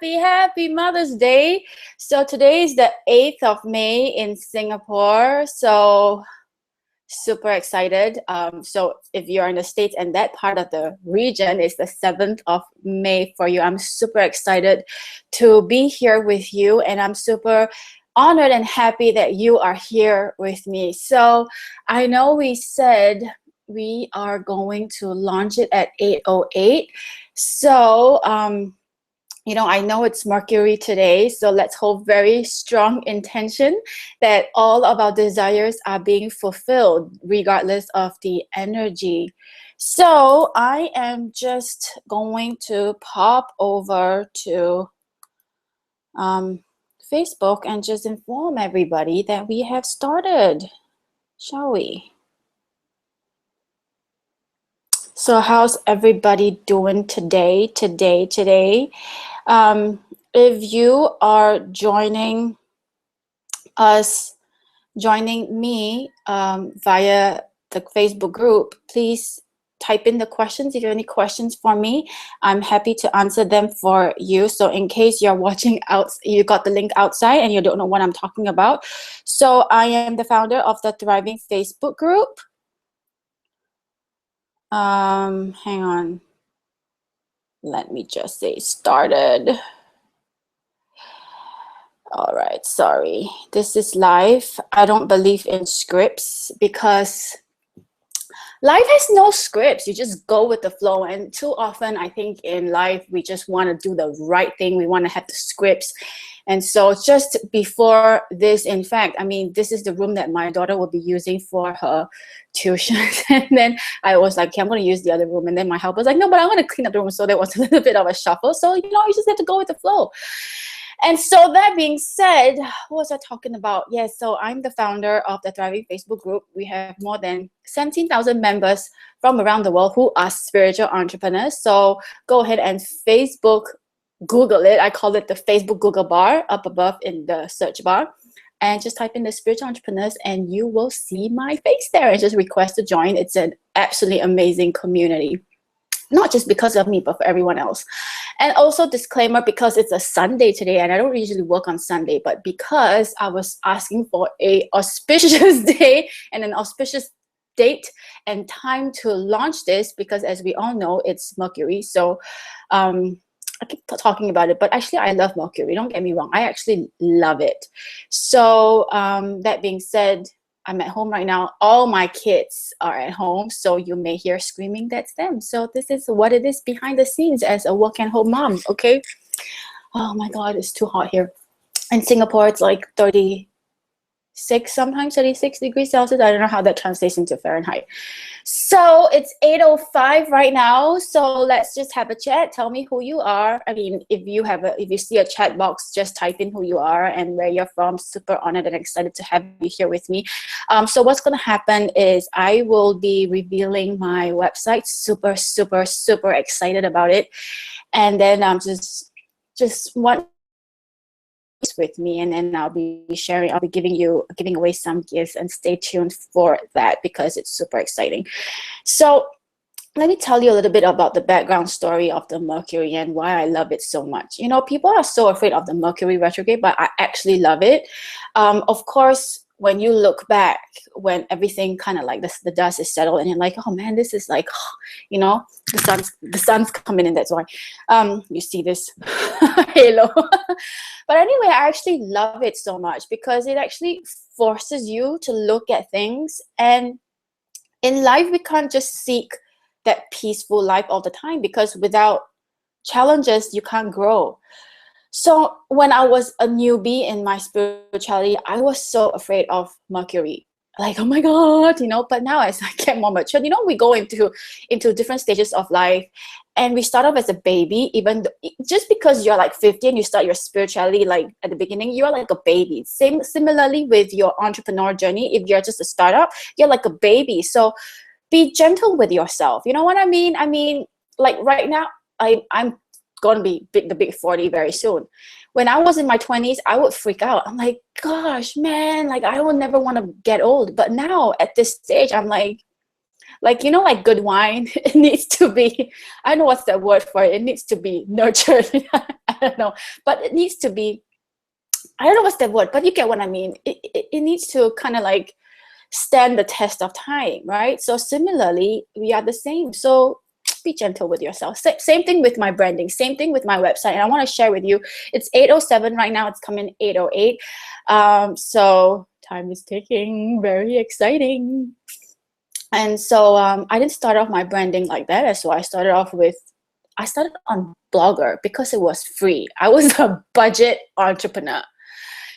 happy Mother's Day. So today is the 8th of May in Singapore. So super excited. So if you're in the States and that part of the region is the 7th of May for you, I'm super excited to be here with you, and I'm super honored and happy that you are here with me. So I know we said we are going to launch it at 8:08. So I know it's Mercury today, so let's hold very strong intention that all of our desires are being fulfilled regardless of the energy. So I am just going to pop over to Facebook and just inform everybody that we have started, shall we? So how's everybody doing today? If you are joining me via the Facebook group, please type in the questions. If you have any questions for me, I'm happy to answer them for you. So in case you're watching out, you got the link outside and you don't know what I'm talking about. So I am the founder of the Thriving Facebook group. Hang on. Let me just say started. All right, sorry. This is live. I don't believe in scripts because life has no scripts. You just go with the flow. And too often, I think in life, we just want to do the right thing. We want to have the scripts. And so just before this, in fact, I mean, this is the room that my daughter will be using for her tuition. And then I was like, okay, I'm going to use the other room. And then my helper was like, no, but I want to clean up the room. So there was a little bit of a shuffle. So, you just have to go with the flow. And so that being said, what was I talking about? Yes, so I'm the founder of the Thriving Facebook group. We have more than 17,000 members from around the world who are spiritual entrepreneurs. So go ahead and Google it. I call it the Facebook Google bar up above in the search bar. And just type in the spiritual entrepreneurs and you will see my face there and just request to join. It's an absolutely amazing community. Not just because of me, but for everyone else. And also disclaimer, because it's a Sunday today, and I don't usually work on Sunday, but because I was asking for an auspicious day and an auspicious date and time to launch this, because as we all know, it's Mercury. So I keep talking about it, but actually I love Mercury. Don't get me wrong. I actually love it. So that being said, I'm at home right now. All my kids are at home, so you may hear screaming. That's them. So this is what it is behind the scenes as a work and home mom, okay? Oh my God, it's too hot here. In Singapore, it's like 36, sometimes 36 degrees Celsius. I don't know how that translates into Fahrenheit. So it's 8:05 right now. So let's just have a chat. Tell me who you are. I mean, if you see a chat box, just type in who you are and where you're from. Super honored and excited to have you here with me. So what's going to happen is I will be revealing my website. Super, super, super excited about it. And then I'm just want with me, and then I'll be giving away some gifts, and stay tuned for that because it's super exciting. So let me tell you a little bit about the background story of the Mercury and why I love it so much. People are so afraid of the Mercury retrograde, but I actually love it. Of course, when you look back, when everything kind of like the dust is settled and you're like, oh man, this is like, the sun's coming in, that's why you see this halo. But anyway, I actually love it so much because it actually forces you to look at things. And in life, we can't just seek that peaceful life all the time, because without challenges, you can't grow. So when I was a newbie in my spirituality, I was so afraid of Mercury. Like, oh my God, but now as I get more mature, we go into different stages of life, and we start off as a baby. Just because you're like 50 and you start your spirituality, like at the beginning, you're like a baby. Similarly with your entrepreneur journey, if you're just a startup, you're like a baby. So be gentle with yourself. You know what I mean? I mean, like right now, I'm going to be the big 40 very soon. When I was in my 20s, I would freak out. I'm like, gosh, man, like I will never want to get old. But now at this stage, I'm like, like, you know, like good wine, it needs to be, I don't know what's the word for it. It needs to be nurtured. I don't know, but it needs to be, I don't know what's the word, but you get what I mean. It needs to kind of like stand the test of time, right? So similarly, we are the same. So be gentle with yourself. Same thing with my branding, same thing with my website. And I want to share with you, it's 8:07 right now. It's coming 8:08. So time is ticking, very exciting. And so I didn't start off my branding like that. So I started on Blogger because it was free. I was a budget entrepreneur.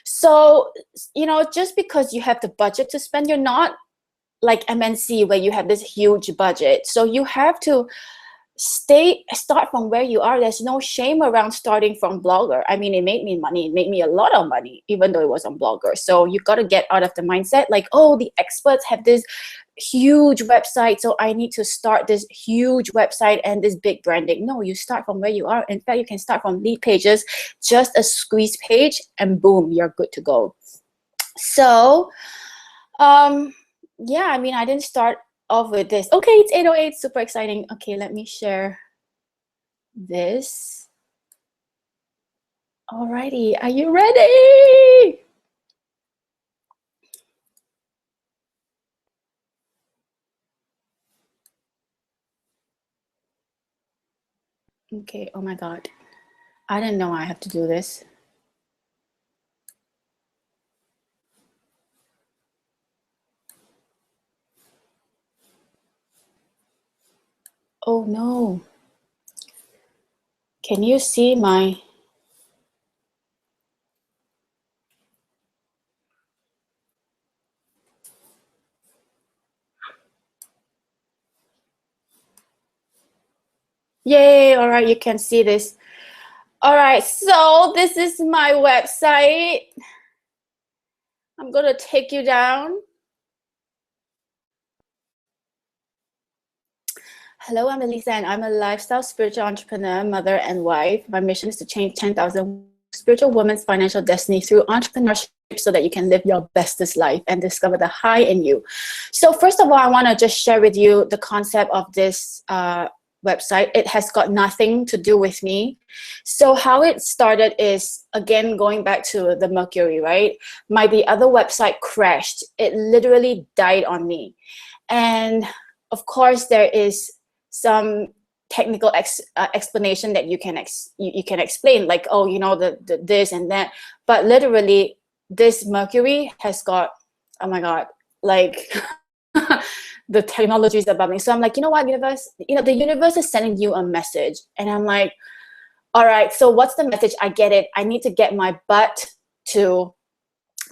So, you know, just because you have the budget to spend, you're not like MNC where you have this huge budget. So you have to start from where you are. There's no shame around starting from Blogger. I mean, it made me money. It made me a lot of money, even though it was on Blogger. So you got to get out of the mindset like, oh, the experts have this huge website, so I need to start this huge website and this big branding. No, you start from where you are. In fact, you can start from lead pages, just a squeeze page, and boom, you're good to go. So yeah, I mean, I didn't start off with this. Okay, it's 8:08, super exciting. Okay, let me share this. Alrighty, are you ready? Okay, oh my God. I didn't know I have to do this. Oh no. Can you see my... Yay, all right, you can see this. All right, so this is my website. I'm gonna take you down. Hello, I'm Elyse-Anne. I'm a lifestyle spiritual entrepreneur, mother, and wife. My mission is to change 10,000 spiritual women's financial destiny through entrepreneurship so that you can live your bestest life and discover the high in you. So first of all, I want to just share with you the concept of this website. It has got nothing to do with me. So how it started is, again, going back to the Mercury, right? The other website crashed. It literally died on me. And of course, there is some technical explanation that you can explain, like, oh, you know, the this and that. But literally, this Mercury has got, oh my God, like the technology is above me. So I'm like, you know what, universe, you know, the universe is sending you a message. And I'm like, all right, so what's the message? I get it. I need to get my butt to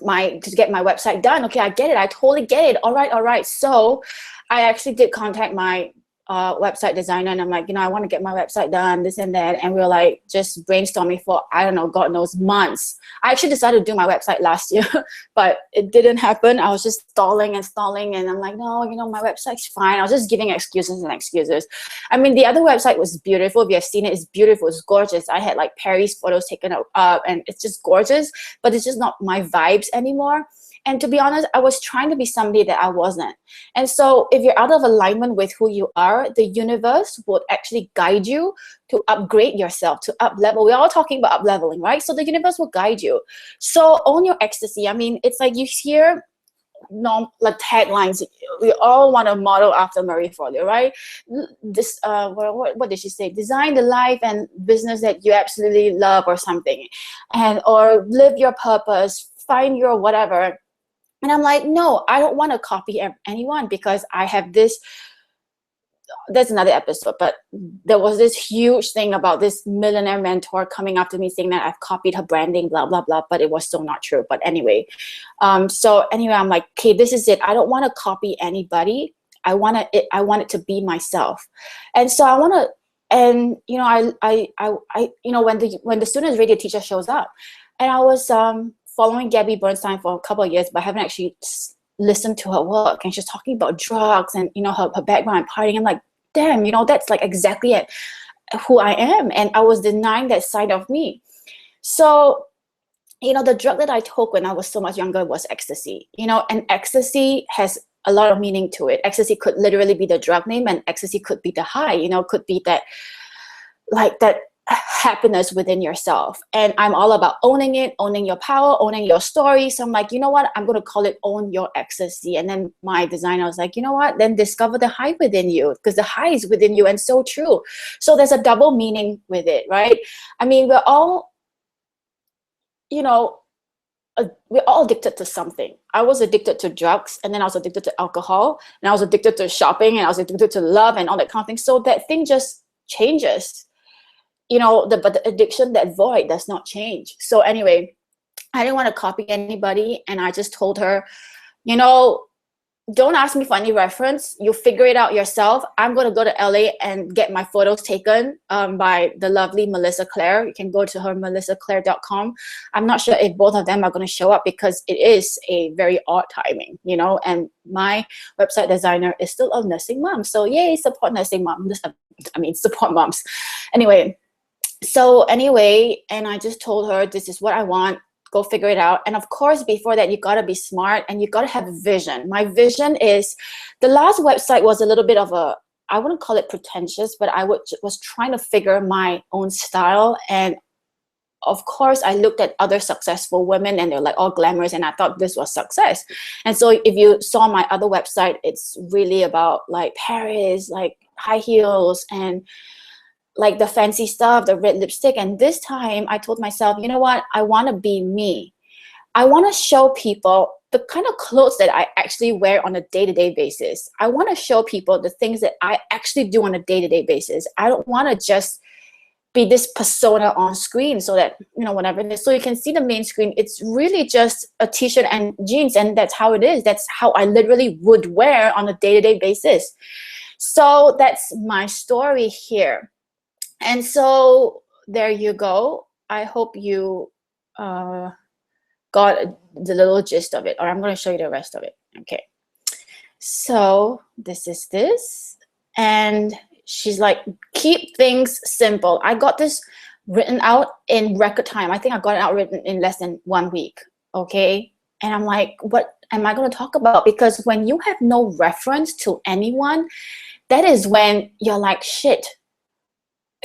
get my website done. Okay, I get it. I totally get it. All right. So I actually did contact my website designer, and I'm like, you know, I want to get my website done, this and that. And we were like just brainstorming for, I don't know, God knows, months. I actually decided to do my website last year, but it didn't happen. I was just stalling. And I'm like, no, you know, my website's fine. I was just giving excuses. I mean, the other website was beautiful. If you have seen it, it's beautiful. It's gorgeous. I had like Paris photos taken up, and it's just gorgeous, but it's just not my vibes anymore. And to be honest, I was trying to be somebody that I wasn't. And so if you're out of alignment with who you are, the universe would actually guide you to upgrade yourself, to up level. We're all talking about up leveling, right? So the universe will guide you. So own your ecstasy. I mean, it's like you hear like taglines. We all want to model after Marie Forleo, right? This what did she say? Design the life and business that you absolutely love, or something, and or live your purpose, find your whatever. And I'm like, no, I don't want to copy anyone, because I have this, that's another episode, but there was this huge thing about this millionaire mentor coming after me saying that I've copied her branding, blah, blah, blah, but it was so not true. But anyway, so anyway, I'm like, okay, this is it. I don't want to copy anybody. I want it to be myself. And so I want to, and you know, I you know, when the students radio teacher shows up, and I was following Gabby Bernstein for a couple of years, but I haven't actually listened to her work. And she's talking about drugs and, you know, her background and partying. I'm like, damn, you know, that's like exactly it, who I am. And I was denying that side of me. So, you know, the drug that I took when I was so much younger was ecstasy, you know, and ecstasy has a lot of meaning to it. Ecstasy could literally be the drug name, and ecstasy could be the high, you know, could be that, like that happiness within yourself. And I'm all about owning it, owning your power, owning your story. So I'm like, you know what, I'm going to call it Own Your Ecstasy. And then my designer was like, you know what, then discover the high within you, because the high is within you. And so true. So there's a double meaning with it, right? I mean, we're all, you know, we're all addicted to something. I was addicted to drugs, and then I was addicted to alcohol, and I was addicted to shopping, and I was addicted to love and all that kind of thing. So that thing just changes, you know, but the addiction, that void does not change. So anyway, I didn't want to copy anybody, and I just told her, you know, don't ask me for any reference. You figure it out yourself. I'm going to go to LA and get my photos taken by the lovely Melissa Claire. You can go to her, melissaclaire.com. I'm not sure if both of them are going to show up, because it is a very odd timing, you know, and my website designer is still a nursing mom. So yay, support nursing moms. I mean, support moms. Anyway, and I just told her, this is what I want. Go figure it out. And of course, before that, you got to be smart, and you got to have a vision. My vision is, the last website was a little bit of a, I wouldn't call it pretentious, but I was trying to figure my own style. And of course, I looked at other successful women, and they're like all glamorous, and I thought this was success. And so if you saw my other website, it's really about like Paris, like high heels, and like the fancy stuff, the red lipstick. And this time I told myself, you know what? I want to be me. I want to show people the kind of clothes that I actually wear on a day-to-day basis. I want to show people the things that I actually do on a day-to-day basis. I don't want to just be this persona on screen, so that, you know, whatever it is. So you can see the main screen, it's really just a t-shirt and jeans, and that's how it is. That's how I literally would wear on a day-to-day basis. So that's my story here. And so there you go. I hope you got the little gist of it, or I'm going to show you the rest of it. Okay. So this is this. And she's like, keep things simple. I got this written out in record time. I think I got it out written in less than 1 week. Okay. And I'm like, what am I going to talk about? Because when you have no reference to anyone, that is when you're like, shit.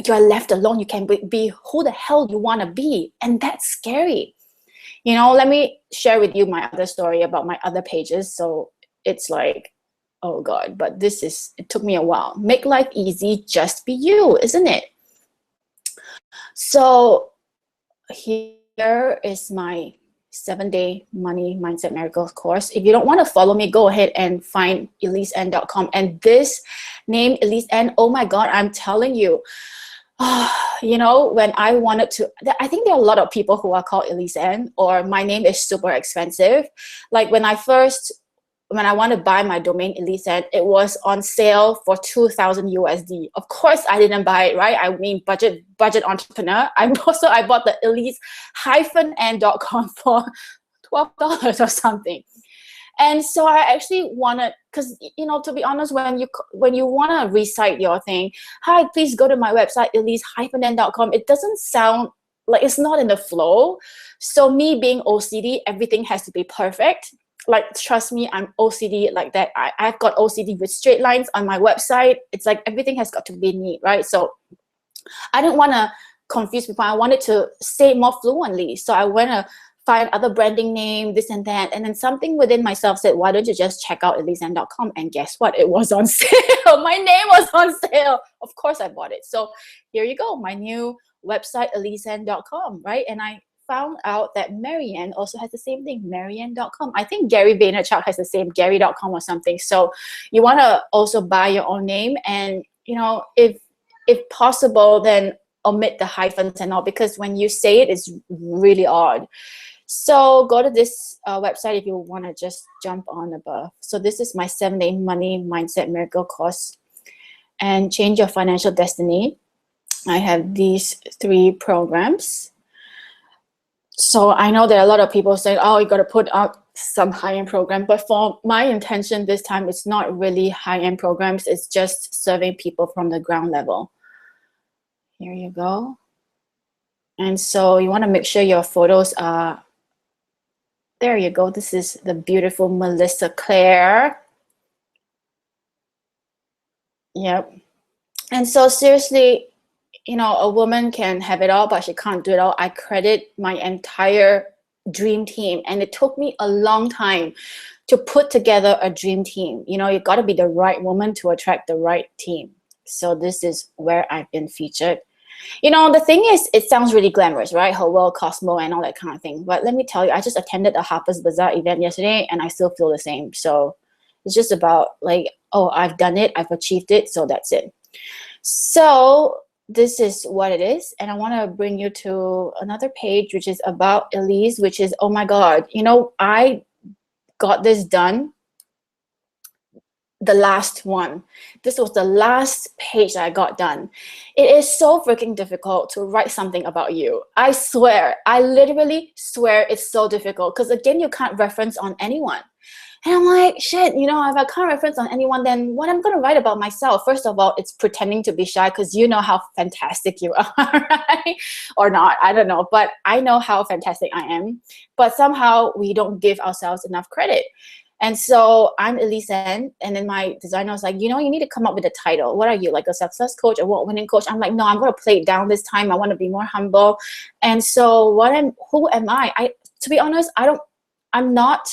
You're left alone. You can be who the hell you want to be. And that's scary. You know, let me share with you my other story about my other pages. So it's like, oh God, but it took me a while. Make life easy, just be you, isn't it? So here is my 7-day money mindset miracles course. If you don't want to follow me, go ahead and find Elyse-Anne.com. And this name, Elyse-Anne, oh my God, I'm telling you, you know, when I wanted to, I think there are a lot of people who are called Elyse-Anne, or my name is super expensive. Like when I want to buy my domain Elyse-Anne, it was on sale for 2,000 USD. Of course, I didn't buy it, right? I mean, budget entrepreneur. I bought the Elyse-Anne.com for $12 or something. And so I actually wanted, because, you know, to be honest, when you want to recite your thing, hi, please go to my website, Elyse-Anne.com, it doesn't sound like, it's not in the flow. So me being OCD, everything has to be perfect. Like, trust me, I'm OCD like that. I've got OCD with straight lines on my website. It's like everything has got to be neat, right? So I didn't want to confuse people. I wanted to say it more fluently. So I went to find other branding name, this and that. And then something within myself said, why don't you just check out Elyse-Anne.com? And guess what? It was on sale. My name was on sale. Of course I bought it. So here you go, my new website, Elyse-Anne.com, right? And I found out that Marianne also has the same thing, Marianne.com. I think Gary Vaynerchuk has the same, Gary.com or something. So you want to also buy your own name. And, you know, if possible, then omit the hyphens and all, because when you say it, it's really odd. So go to this website if you want to just jump on above. So this is my 7-day money mindset miracle course, and change your financial destiny. I have these 3 programs. So I know there are a lot of people saying, oh, you got to put up some high-end program. But for my intention this time, it's not really high-end programs. It's just serving people from the ground level. Here you go. And so you want to make sure your photos are, there you go. This is the beautiful Melissa Claire. Yep. And so seriously, you know, a woman can have it all, but she can't do it all. I credit my entire dream team, and it took me a long time to put together a dream team. You know, you got to be the right woman to attract the right team. So this is where I've been featured. You know, the thing is, it sounds really glamorous, right? Her world, Cosmo, and all that kind of thing. But let me tell you, I just attended a Harper's Bazaar event yesterday, and I still feel the same. So it's just about like, oh, I've done it, I've achieved it, so that's it. So this is what it is. And I want to bring you to another page, which is about Elyse, which is, oh my God, you know, I got this done, the last one. This was the last page I got done. It is so freaking difficult to write something about you. I swear, I literally swear it's so difficult because again, you can't reference on anyone. And I'm like, shit, you know, if I can't reference on anyone, then what I'm going to write about myself? First of all, it's pretending to be shy because you know how fantastic you are, right? Or not, I don't know. But I know how fantastic I am. But somehow we don't give ourselves enough credit. And so I'm Elyse-Anne, and then my designer was like, you know, you need to come up with a title. What are you, like a success coach, award-winning coach? I'm like, no, I'm going to play it down this time. I want to be more humble. And so who am I? To be honest, I'm not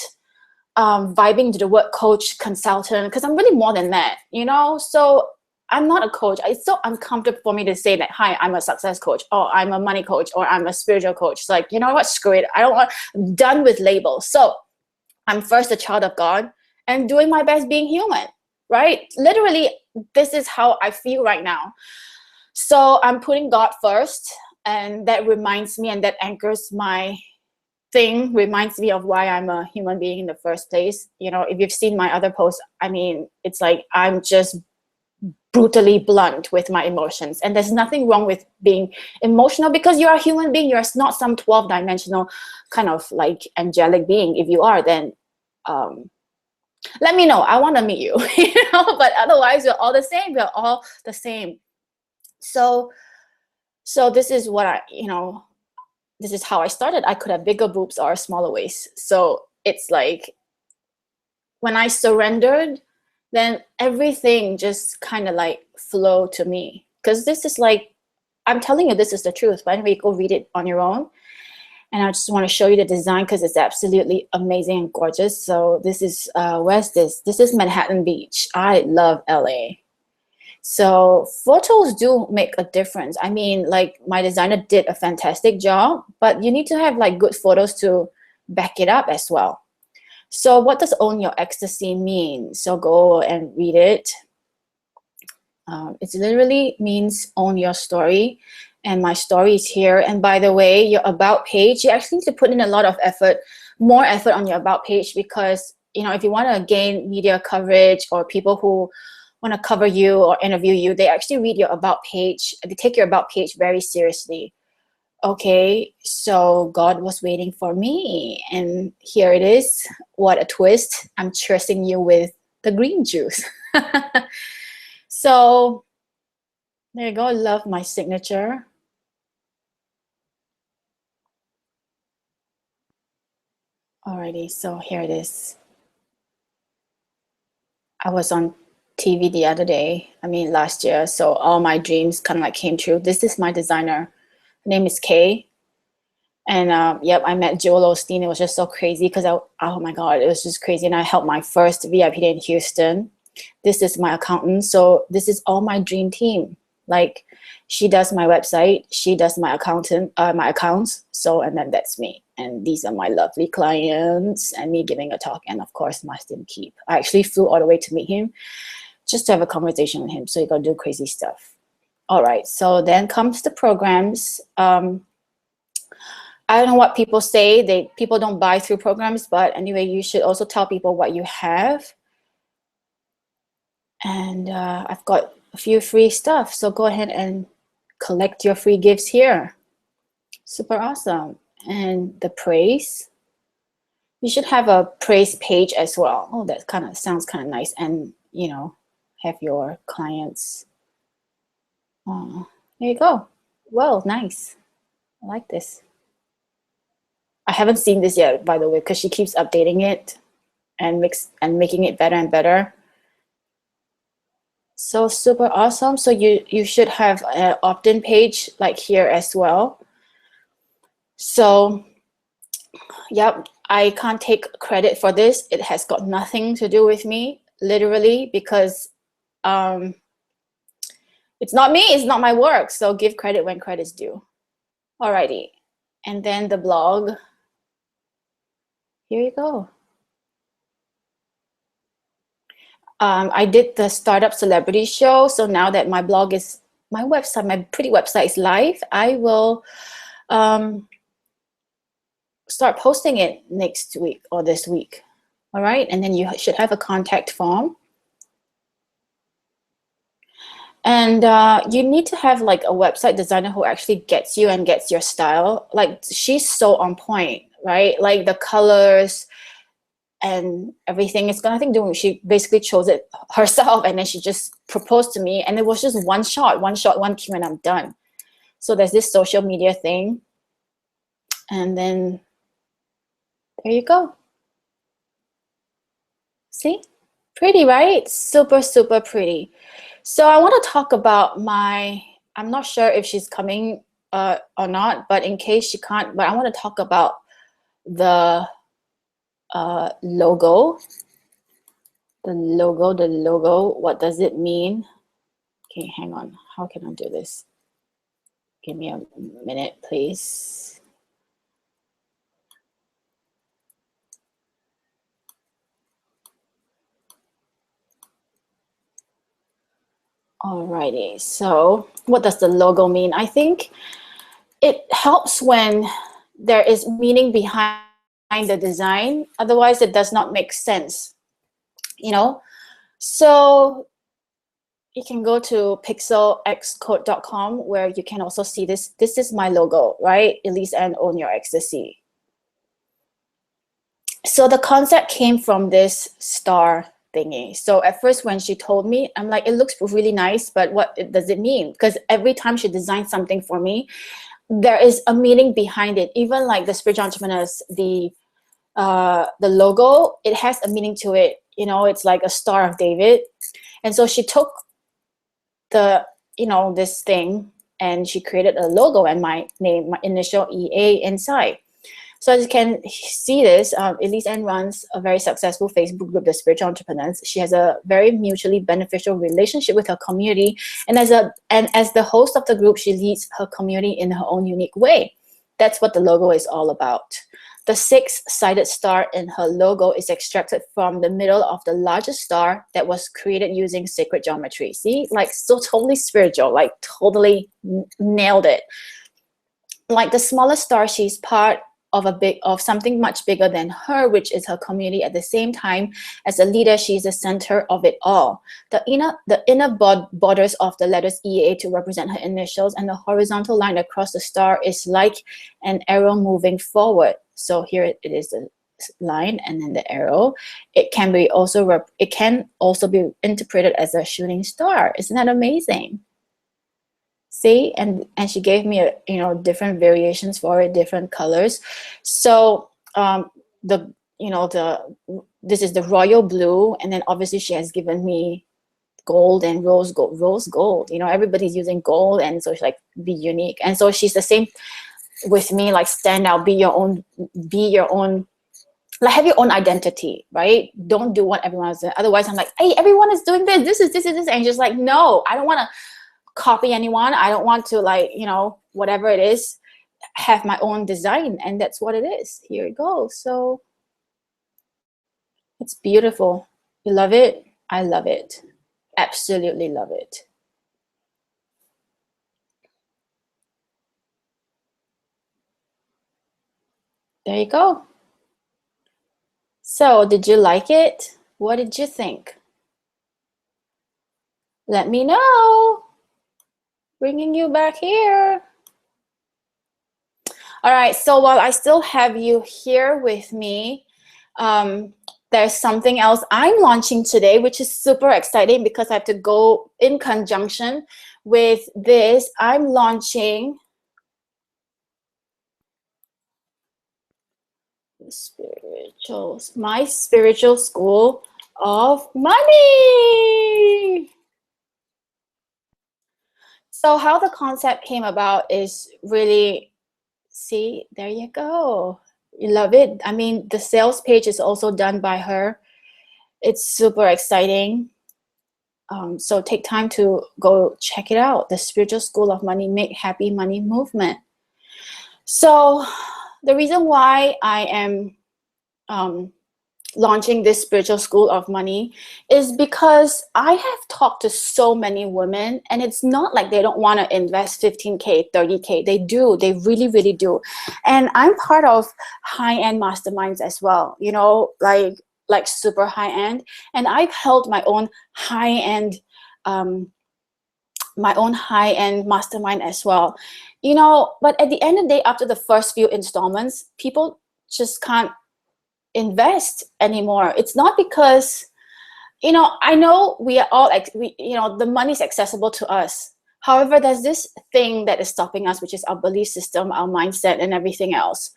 vibing to the word coach, consultant, because I'm really more than that, you know? So I'm not a coach. It's so uncomfortable for me to say that, hi, I'm a success coach, or I'm a money coach, or I'm a spiritual coach. It's like, you know what, screw it. I'm done with labels. So I'm first a child of God and doing my best being human, right? Literally, this is how I feel right now. So I'm putting God first, and that reminds me, and that anchors my thing, reminds me of why I'm a human being in the first place. You know, if you've seen my other posts, I mean, it's like I'm just brutally blunt with my emotions, and there's nothing wrong with being emotional because you're a human being. You're not some 12-dimensional kind of like angelic being. If you are, then let me know. I want to meet you. You know, but otherwise we're all the same. We're all the same. So this is what this is how I started. I could have bigger boobs or smaller waist. So it's like when I surrendered, then everything just kind of like flowed to me. Because this is like, I'm telling you, this is the truth. But anyway, go read it on your own. And I just want to show you the design because it's absolutely amazing and gorgeous. So this is, where's this? This is Manhattan Beach. I love LA. So photos do make a difference. I mean, like my designer did a fantastic job, but you need to have like good photos to back it up as well. So what does own your ecstasy mean? So go and read it. It literally means own your story. And my story is here. And by the way, your about page, you actually need to put in a lot of effort, more effort on your about page, because, you know, if you want to gain media coverage or people who want to cover you or interview you, they actually read your about page. They take your about page very seriously. Okay, so God was waiting for me, and here it is. What a twist. I'm trusting you with the green juice. So there you go. Love my signature. Alrighty, so here it is. I was on TV the other day, I mean last year, so all my dreams kind of like came true. This is my designer. Her name is Kay. And yep, I met Joel Osteen. It was just so crazy because oh my God, it was just crazy. And I helped my first VIP day in Houston. This is my accountant. So this is all my dream team. Like she does my website, she does my my accounts. So, and then that's me. And these are my lovely clients and me giving a talk. And of course, Mastin Keep. I actually flew all the way to meet him just to have a conversation with him. So you gotta do crazy stuff. All right, so then comes the programs. I don't know what people say. People don't buy through programs, but anyway, you should also tell people what you have. And I've got a few free stuff, so go ahead and collect your free gifts here. Super awesome. And the praise. You should have a praise page as well. Oh, that kind of sounds kind of nice. And, you know, have your clients. Oh, there you go. Well, nice. I like this. I haven't seen this yet, by the way, because she keeps updating it and making it better and better. So super awesome. So you should have an opt-in page like here as well. So yep, I can't take credit for this. It has got nothing to do with me, literally, because um, it's not me, it's not my work. So give credit when credit's due. Alrighty. And then the blog. Here you go. I did the Startup Celebrity Show. So now that my blog is, my website, my pretty website is live, I will start posting it next week or this week. All right. And then you should have a contact form. And you need to have like a website designer who actually gets you and gets your style. Like she's so on point, right? Like the colors and everything. It's got nothing to do with, she basically chose it herself and then she just proposed to me and it was just one shot, one cue and I'm done. So there's this social media thing. And then there you go. See? Pretty, right? Super, super pretty. So I want to talk about my, I'm not sure if she's coming or not, but in case she can't, but I want to talk about the logo. The logo, what does it mean? Okay, hang on. How can I do this? Give me a minute, please. Alrighty, so what does the logo mean? I think it helps when there is meaning behind the design. Otherwise, it does not make sense, you know? So you can go to pixelxcode.com where you can also see this. This is my logo, right? Elyse-Anne, own your ecstasy. So the concept came from this star thingy. So at first when she told me, I'm like, it looks really nice, but what does it mean? Because every time she designs something for me, there is a meaning behind it. Even like the Spiritual Entrepreneurs, the logo, it has a meaning to it. You know, it's like a Star of David. And so she took the, you know, this thing and she created a logo and my name, my initial EA inside. So as you can see this, Elyse-Anne runs a very successful Facebook group, The Spiritual Entrepreneurs. She has a very mutually beneficial relationship with her community. And as the host of the group, she leads her community in her own unique way. That's what the logo is all about. The six-sided star in her logo is extracted from the middle of the largest star that was created using sacred geometry. See, like so totally spiritual, like totally nailed it. Like the smallest star, she's part of something much bigger than her, which is her community. At the same time, as a leader, she is the center of it all. The inner borders of the letters EA to represent her initials, and the horizontal line across the star is like an arrow moving forward. So here it is, the line and then the arrow. It can also be interpreted as a shooting star. Isn't that amazing? See, and she gave me a, you know, different variations for it, different colors. So this is the royal blue, and then obviously she has given me gold and rose gold. You know, everybody's using gold, and so she's like, be unique. And so she's the same with me, like stand out, be your own, like have your own identity, right? Don't do what everyone is doing. Otherwise I'm like, hey, everyone is doing this, and just like, no, I don't want to copy anyone. I don't want to, like, you know, whatever it is, have my own design. And that's what it is. Here it goes. So it's beautiful. You love it? I love it. Absolutely love it. There you go. So did you like it? What did you think? Let me know. Bringing you back here. All right, so while I still have you here with me, there's something else I'm launching today, which is super exciting because I have to go in conjunction with this. I'm launching my spiritual school of money. So how the concept came about is really, see, there you go. You love it. I mean, the sales page is also done by her. It's super exciting. So take time to go check it out. The Spiritual School of Money, Make Happy Money Movement. So the reason why I am launching this Spiritual School of Money is because I have talked to so many women, and it's not like they don't want to invest 15K, 30K. They do. They really, really do. And I'm part of high-end masterminds as well, you know, like super high-end. And I've held my own high-end mastermind as well, you know. But at the end of the day, after the first few installments, people just can't invest anymore. It's not because, you know, I know we are all you know, the money is accessible to us. However, there's this thing that is stopping us, which is our belief system, our mindset, and everything else.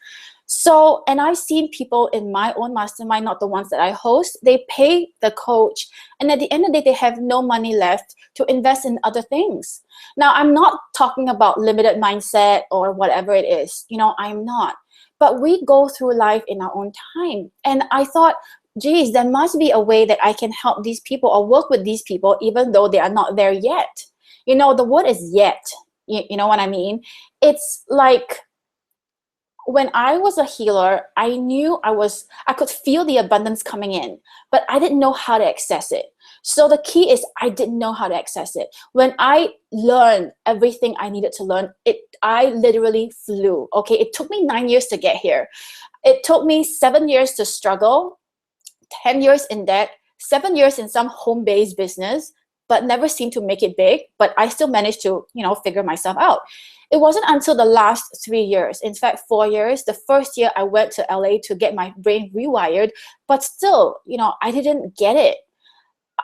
So, and I've seen people in my own mastermind, not the ones that I host, they pay the coach, and at the end of the day, they have no money left to invest in other things. Now, I'm not talking about limited mindset or whatever it is, you know, I'm not. But we go through life in our own time. And I thought, geez, there must be a way that I can help these people or work with these people, even though they are not there yet. You know, the word is yet. You know what I mean? It's like, when I was a healer, I knew I could feel the abundance coming in, but I didn't know how to access it. So the key is I didn't know how to access it. When I learned everything I needed to learn, I literally flew. Okay, it took me 9 years to get here. It took me 7 years to struggle, 10 years in debt, 7 years in some home-based business, but never seemed to make it big. But I still managed to, you know, figure myself out. It wasn't until the last 3 years, in fact, 4 years. The first year I went to LA to get my brain rewired, but still, you know, I didn't get it.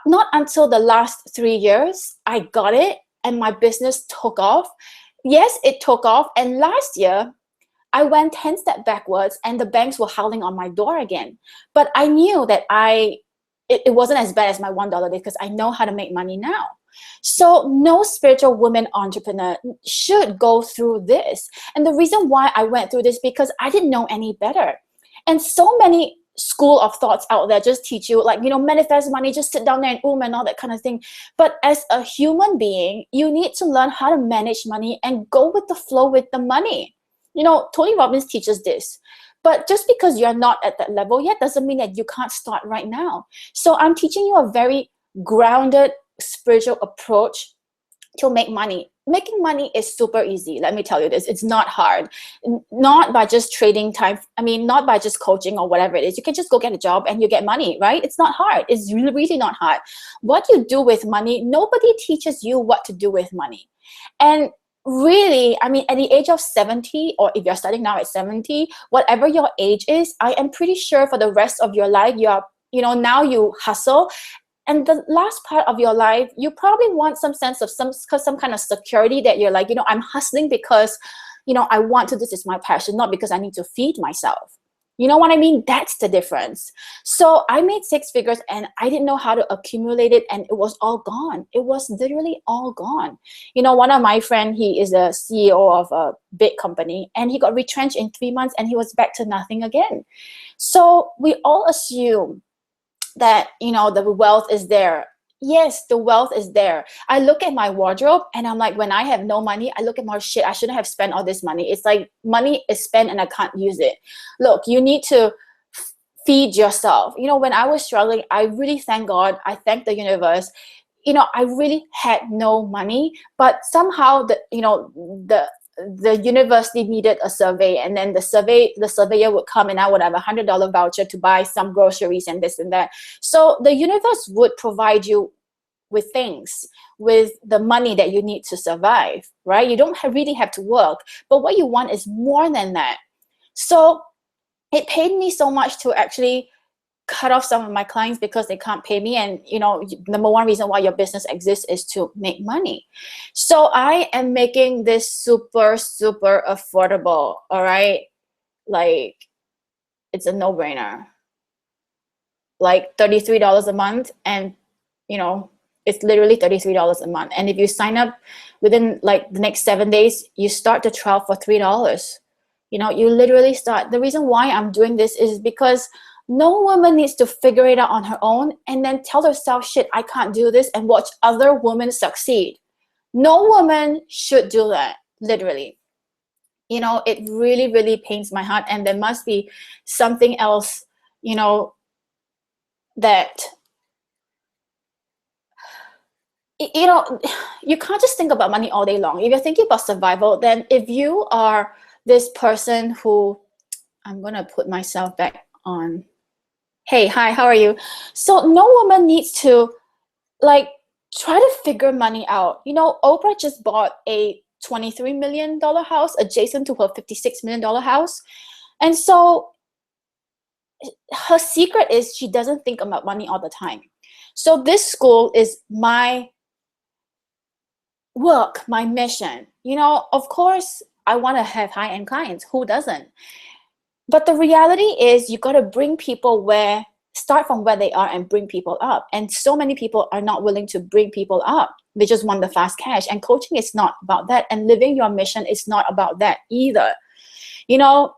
Not until the last 3 years, I got it, and my business took off. Yes, it took off. And last year, I went 10 steps backwards, and the banks were howling on my door again. But I knew that it wasn't as bad as my $1 because I know how to make money now. So no spiritual woman entrepreneur should go through this. And the reason why I went through this, because I didn't know any better. And so many school of thoughts out there just teach you, like, you know, manifest money, just sit down there and and all that kind of thing. But as a human being, you need to learn how to manage money and go with the flow with the money. You know, Tony Robbins teaches this. But just because you're not at that level yet doesn't mean that you can't start right now. So I'm teaching you a very grounded spiritual approach to make money. Making money is super easy. Let me tell you this. It's not hard. Not by just trading time. I mean, not by just coaching or whatever it is. You can just go get a job and you get money, right? It's not hard. It's really not hard. What you do with money, nobody teaches you what to do with money. And really, I mean, at the age of 70, or if you're starting now at 70, whatever your age is, I am pretty sure for the rest of your life, now you hustle. And the last part of your life, you probably want some sense of some kind of security that you're like, you know, I'm hustling because, you know, I want to, this is my passion, not because I need to feed myself. You know what I mean? That's the difference. So I made 6 figures and I didn't know how to accumulate it, and it was all gone. It was literally all gone. You know, one of my friends, he is a CEO of a big company, and he got retrenched in 3 months and he was back to nothing again. So we all assume that, you know, the wealth is there. Yes, the wealth is there. I look at my wardrobe and I'm like, when I have no money, I look at my shit, I shouldn't have spent all this money. It's like money is spent and I can't use it. Look, you need to feed yourself. You know, when I was struggling, I really thank God. I thank the universe. You know, I really had no money, but somehow the university needed a survey, and then the surveyor would come and I would have $100 voucher to buy some groceries and this and that. So the universe would provide you with things, with the money that you need to survive, right? You don't really have to work, but what you want is more than that. So it paid me so much to actually cut off some of my clients because they can't pay me. And, you know, number one reason why your business exists is to make money. So I am making this super, super affordable. All right. Like, it's a no-brainer. Like $33 a month, and, you know, It's literally $33 a month. And if you sign up within like the next 7 days, you start the trial for $3. You know, you literally start. The reason why I'm doing this is because no woman needs to figure it out on her own and then tell herself, shit, I can't do this, and watch other women succeed. No woman should do that, literally. You know, it really, really pains my heart. And there must be something else, you know, that, you know, you can't just think about money all day long. If you're thinking about survival, then if you are this person who, I'm going to put myself back on. Hey, hi, how are you? So no woman needs to like try to figure money out. You know, Oprah just bought a $23 million house adjacent to her $56 million house. And so her secret is she doesn't think about money all the time. So this school is my work, my mission. You know, of course, I want to have high-end clients. Who doesn't? But the reality is you got to bring people start from where they are and bring people up. And so many people are not willing to bring people up. They just want the fast cash. And coaching is not about that. And living your mission is not about that either. You know,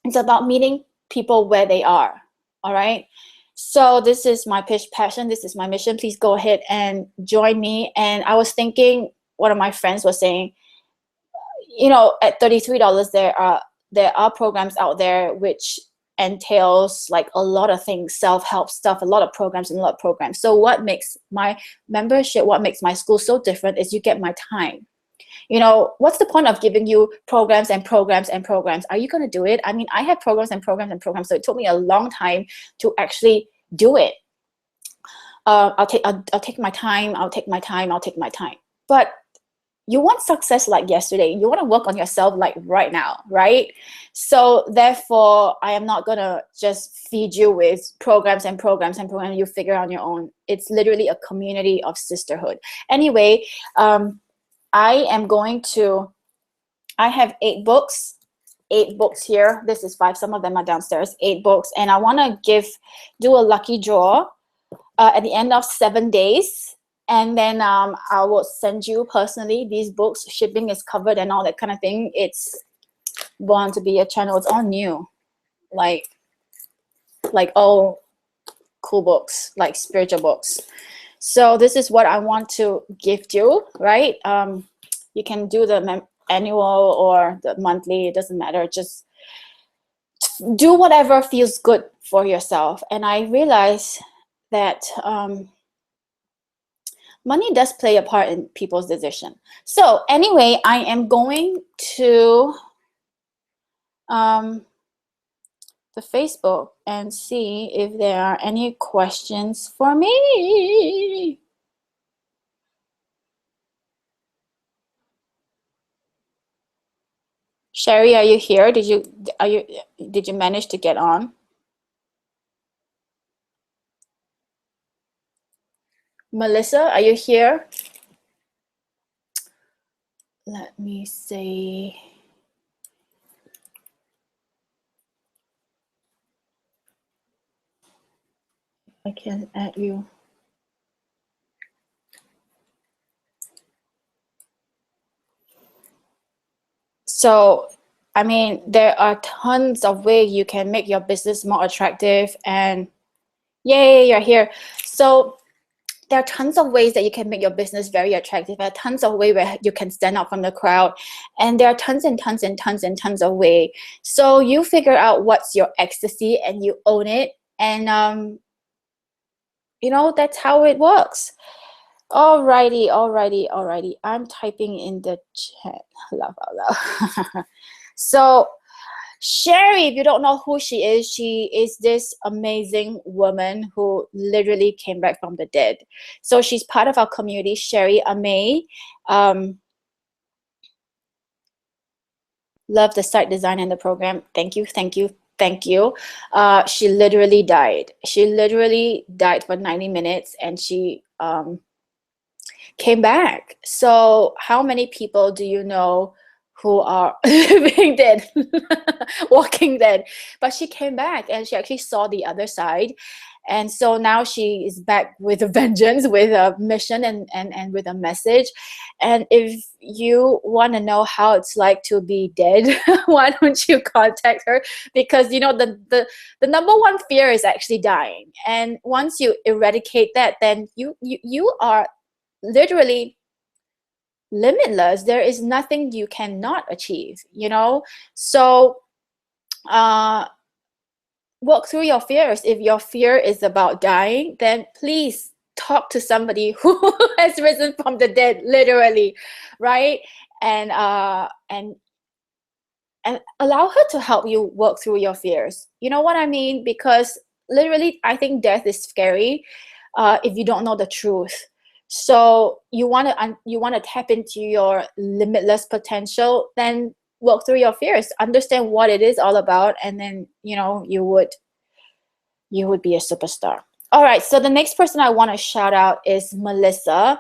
it's about meeting people where they are. All right. So this is my pitch passion. This is my mission. Please go ahead and join me. And I was thinking, one of my friends was saying, you know, at $33, there are programs out there which entails like a lot of things, self-help stuff, a lot of programs and a lot of programs. So what makes my membership, what makes my school so different is you get my time. You know, what's the point of giving you programs and programs and programs? Are you going to do it? I mean, I have programs and programs and programs, so it took me a long time to actually do it. I'll take my time. I'll take my time. I'll take my time. But you want success like yesterday. You want to work on yourself like right now, right? So therefore, I am not going to just feed you with programs and programs and programs you figure out on your own. It's literally a community of sisterhood. Anyway, I have 8 books here. This is 5. Some of them are downstairs. 8 books. And I want to do a lucky draw at the end of 7 days. And then I will send you personally these books. Shipping is covered and all that kind of thing. It's born to be a channel. It's all new, like all cool books, like spiritual books. So this is what I want to gift you, right? You can do the annual or the monthly. It doesn't matter. Just do whatever feels good for yourself. And I realize that money does play a part in people's decision. So anyway, I am going to the Facebook and see if there are any questions for me. Sherry, are you here? Did you manage to get on? Melissa, are you here? Let me see. I can add you. So, I mean, there are tons of ways you can make your business more attractive, and yay, you're here. So there are tons of ways that you can make your business very attractive. There are tons of ways where you can stand out from the crowd. And there are tons and tons and tons and tons of ways. So you figure out what's your ecstasy and you own it. And, you know, that's how it works. Alrighty. I'm typing in the chat. Laugh out loud. So Sherry, if you don't know who she is this amazing woman who literally came back from the dead. So she's part of our community, Sherry Amay. Love the site design and the program. Thank you. She literally died. She literally died for 90 minutes and she came back. So how many people do you know who are being dead, walking dead? But she came back and she actually saw the other side. And so now she is back with a vengeance, with a mission, and with a message. And if you want to know how it's like to be dead, why don't you contact her? Because you know the number one fear is actually dying. And once you eradicate that, then you are literally limitless. There is nothing you cannot achieve, you know. So walk through your fears. If your fear is about dying, then please talk to somebody who has risen from the dead, literally, right? And allow her to help you work through your fears. You know what I mean? Because literally, I think death is scary if you don't know the truth. So you want to tap into your limitless potential, then work through your fears, understand what it is all about, and then you know you would be a superstar. All right, so the next person I want to shout out is Melissa.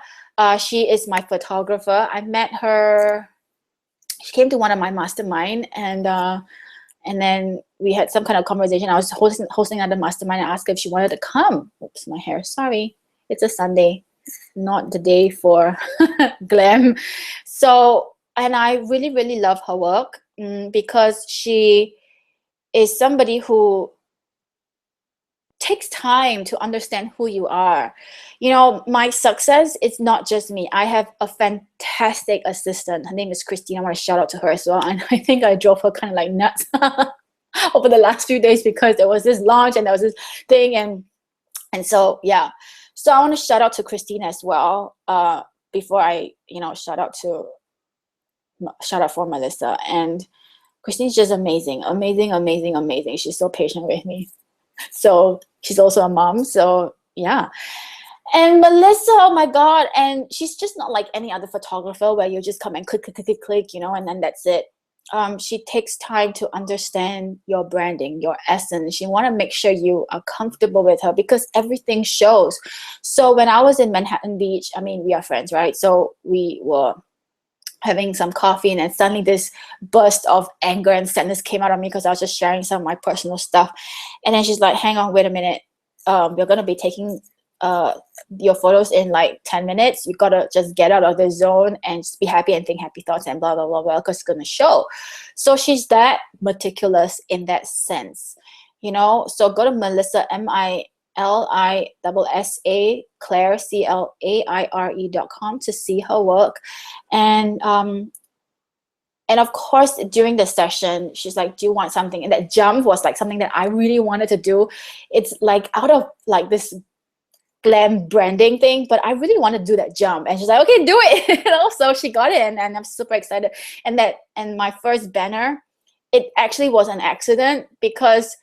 She is my photographer. I met her. She came to one of my mastermind, and then we had some kind of conversation. I was hosting another mastermind. I asked her if she wanted to come. Oops, my hair. Sorry, it's a Sunday, not the day for glam. So, and I really, really love her work because she is somebody who takes time to understand who you are. You know, my success is not just me. I have a fantastic assistant. Her name is Christine. I want to shout out to her as well. And I think I drove her kind of like nuts over the last few days because there was this launch and there was this thing. And so, yeah. So I want to shout out to Christine as well before I, you know, shout out for Melissa. And Christine's just amazing, amazing, amazing, amazing. She's so patient with me. So she's also a mom. So yeah. And Melissa, oh my God. And she's just not like any other photographer where you just come and click, click, click, click, click, you know, and then that's it. She takes time to understand your branding, your essence. She want to make sure you are comfortable with her because everything shows. So when I was in Manhattan Beach, I mean, we are friends, right? So we were having some coffee, and then suddenly this burst of anger and sadness came out of me because I was just sharing some of my personal stuff. And then she's like, hang on, wait a minute. You're going to be taking your photos in like 10 minutes. You got to just get out of the zone and just be happy and think happy thoughts and blah, blah, blah, blah, because it's going to show. So she's that meticulous in that sense, you know. So go to Melissa, MILISSA, Claire, CLAIRE.com to see her work. And of course, during the session, she's like, do you want something? And that jump was like something that I really wanted to do. It's like out of like this glam branding thing, but I really want to do that jump. And she's like, okay, do it. You know, so she got it, and I'm super excited. And my first banner, it actually was an accident because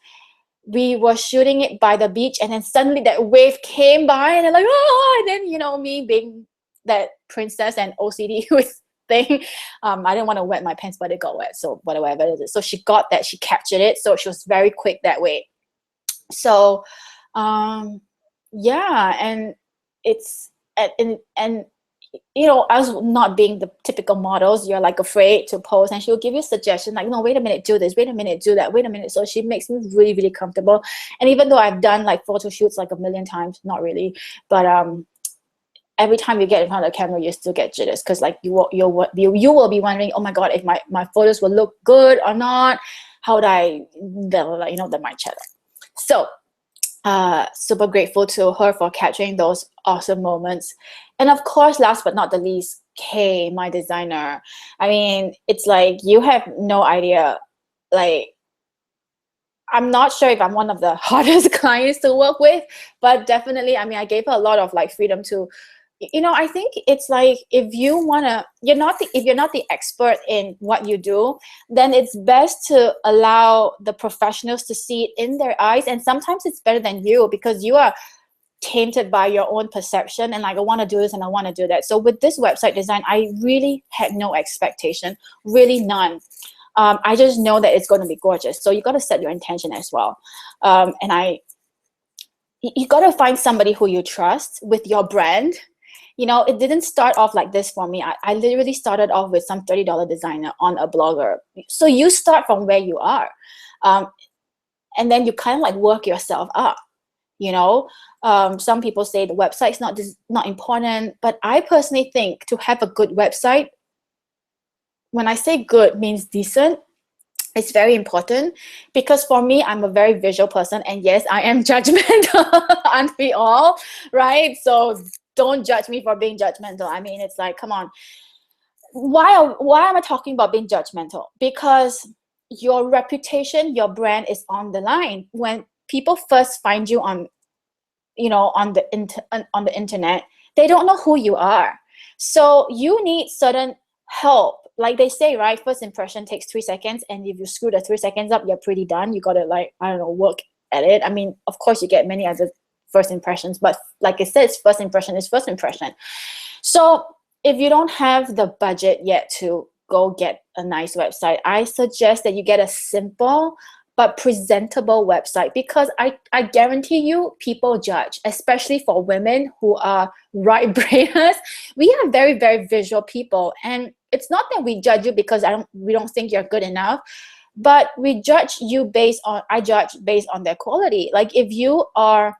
we were shooting it by the beach, and then suddenly that wave came by, and they're like, oh, and then, you know, me being that princess and OCD with thing, I didn't want to wet my pants, but it got wet, so whatever it is. So she got that, she captured it, so she was very quick that way. So yeah, and it's and you know, us not being the typical models, you're like afraid to pose, and she'll give you a suggestion like, no, wait a minute, do this, wait a minute, do that, wait a minute. So she makes me really, really comfortable. And even though I've done like photo shoots like a million times, not really, but every time you get in front of the camera, you still get jitters because like you will be wondering, oh my God, if my photos will look good or not, how would I, you know, the mind chatter. So super grateful to her for capturing those awesome moments. And of course, last but not the least, Kay, my designer. I mean, it's like, you have no idea. Like, I'm not sure if I'm one of the hardest clients to work with, but definitely, I mean, I gave her a lot of like freedom to, you know, I think it's like, if you're not the expert in what you do, then it's best to allow the professionals to see it in their eyes. And sometimes it's better than you because you are tainted by your own perception and like, I want to do this and I want to do that. So with this website design, I really had no expectation, really none. I just know that it's going to be gorgeous. So you got to set your intention as well. And you got to find somebody who you trust with your brand. You know, it didn't start off like this for me. I literally started off with some $30 designer on a blogger. So you start from where you are. And then you kind of like work yourself up. you know. Some people say the website's not important, but I personally think to have a good website, when I say good, means decent, it's very important. Because for me, I'm a very visual person, and yes, I am judgmental, aren't we all, right? So don't judge me for being judgmental. I mean, it's like, come on. Why am I talking about being judgmental? Because your reputation, your brand is on the line. When people first find you on, on the internet, they don't know who you are. So you need certain help. Like they say, right? First impression takes 3 seconds, and if you screw the 3 seconds up, you're pretty done. You gotta, like, I don't know, work at it. I mean, of course you get many other first impressions, but like it says, first impression is first impression. So if you don't have the budget yet to go get a nice website, I suggest that you get a simple but presentable website, because I guarantee you people judge, especially for women who are right brainers. We are very, very visual people, and it's not that we judge you because we don't think you're good enough, but I judge based on their quality. Like if you are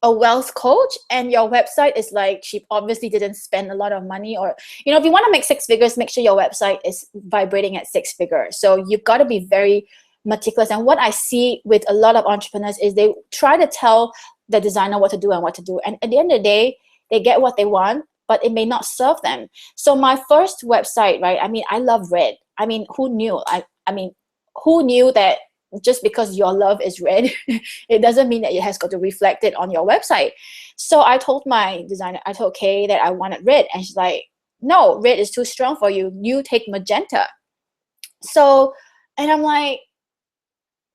a wealth coach and your website is like, she obviously didn't spend a lot of money, or if you want to make 6 figures, make sure your website is vibrating at 6 figures. So you've got to be very meticulous. And what I see with a lot of entrepreneurs is they try to tell the designer what to do, and at the end of the day, they get what they want, but it may not serve them. So my first website, right, I mean, I love red. I mean, who knew? I mean, who knew that just because your love is red, it doesn't mean that it has got to reflect it on your website. So I told my designer, I told Kay that I wanted red, and she's like, no, red is too strong for you. You take magenta. So, and I'm like,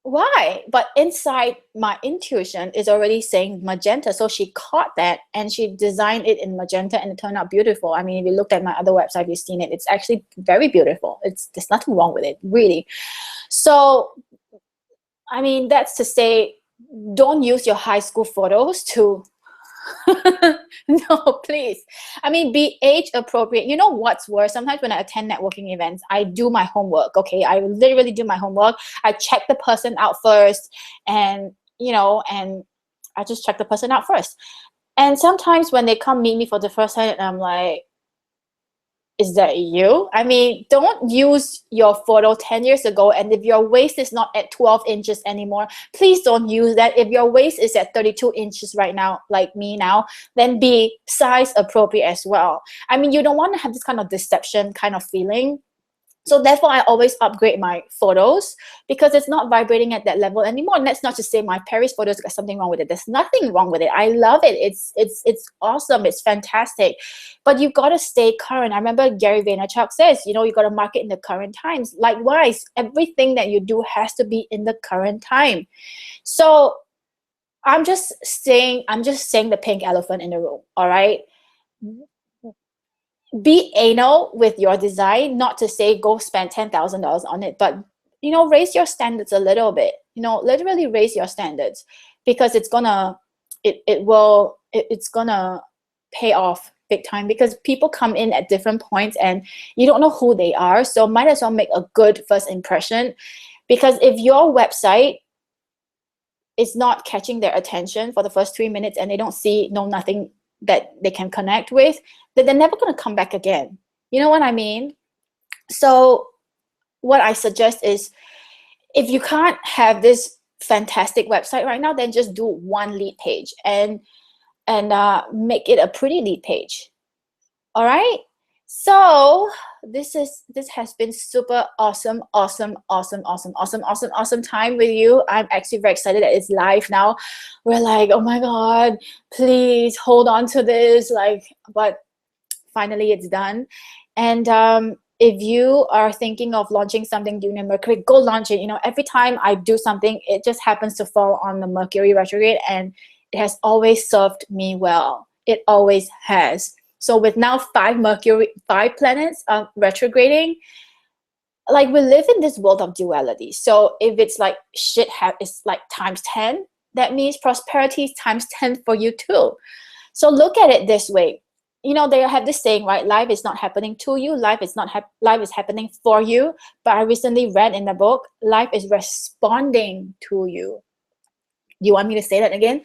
why? But inside, my intuition is already saying magenta. So she caught that and she designed it in magenta, and it turned out beautiful. I mean, if you looked at my other website, you've seen it. It's actually very beautiful. There's nothing wrong with it, really. So I mean, that's to say, don't use your high school photos to, no, please. I mean, be age appropriate. You know what's worse? Sometimes when I attend networking events, I do my homework, okay? I literally do my homework. I check the person out first, and, and I just check the person out first. And sometimes when they come meet me for the first time, I'm like, is that you? I mean, don't use your photo 10 years ago, and if your waist is not at 12 inches anymore, please don't use that. If your waist is at 32 inches right now, like me now, then be size appropriate as well. I mean, you don't want to have this kind of deception kind of feeling. So therefore, I always upgrade my photos, because it's not vibrating at that level anymore. And that's not to say my Paris photos got something wrong with it. There's nothing wrong with it. I love it. It's awesome. It's fantastic. But you've got to stay current. I remember Gary Vaynerchuk says, you got to market in the current times. Likewise, everything that you do has to be in the current time. So I'm just saying the pink elephant in the room, all right? Be anal with your design, not to say go spend $10,000 on it, but raise your standards a little bit. Literally raise your standards, because it's gonna pay off big time, because people come in at different points and you don't know who they are. So might as well make a good first impression, because if your website is not catching their attention for the first 3 minutes and they don't know nothing that they can connect with, then they're never going to come back again. You know what I mean? So what I suggest is, if you can't have this fantastic website right now, then just do one lead page and make it a pretty lead page. All right? So this has been super awesome time with you. I'm actually very excited that it's live now. We're like, oh my God, please hold on to this. But finally it's done. And if you are thinking of launching something during Mercury, go launch it. Every time I do something, it just happens to fall on the Mercury retrograde, and it has always served me well. It always has. So with now 5 planets retrograding, like, we live in this world of duality. So if it's like it's like times 10, that means prosperity is times 10 for you too. So look at it this way. They have this saying, right? Life is not happening to you. Life is happening for you. But I recently read in the book, life is responding to you. You want me to say that again?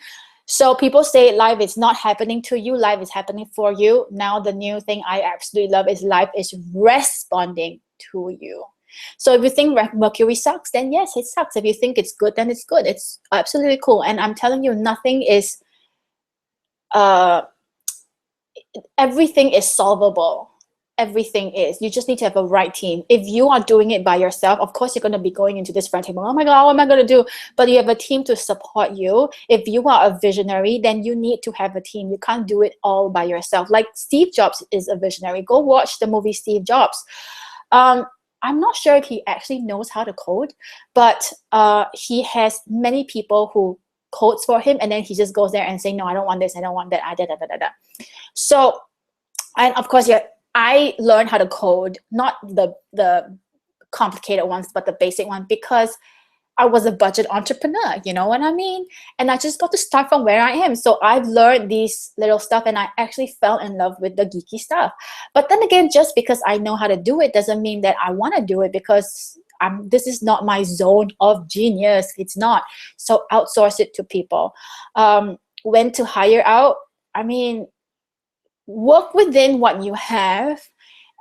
So people say life is not happening to you, life is happening for you. Now the new thing I absolutely love is life is responding to you. So if you think Mercury sucks, then yes, it sucks. If you think it's good, then it's good. It's absolutely cool. And I'm telling you, nothing is, everything is solvable. Everything is. You just need to have a right team. If you are doing it by yourself, of course you're going to be going into this front table. Oh my God, what am I going to do? But you have a team to support you. If you are a visionary, then you need to have a team. You can't do it all by yourself. Like Steve Jobs is a visionary. Go watch the movie Steve Jobs. I'm not sure if he actually knows how to code, but he has many people who codes for him, and then he just goes there and say, no, I don't want this, I don't want that, So, and of course, yeah, I learned how to code, not the complicated ones, but the basic one, because I was a budget entrepreneur, you know what I mean? And I just got to start from where I am. So I've learned these little stuff, and I actually fell in love with the geeky stuff. But then again, just because I know how to do it doesn't mean that I want to do it, because this is not my zone of genius. It's not. So outsource it to people. When to hire out? I mean, work within what you have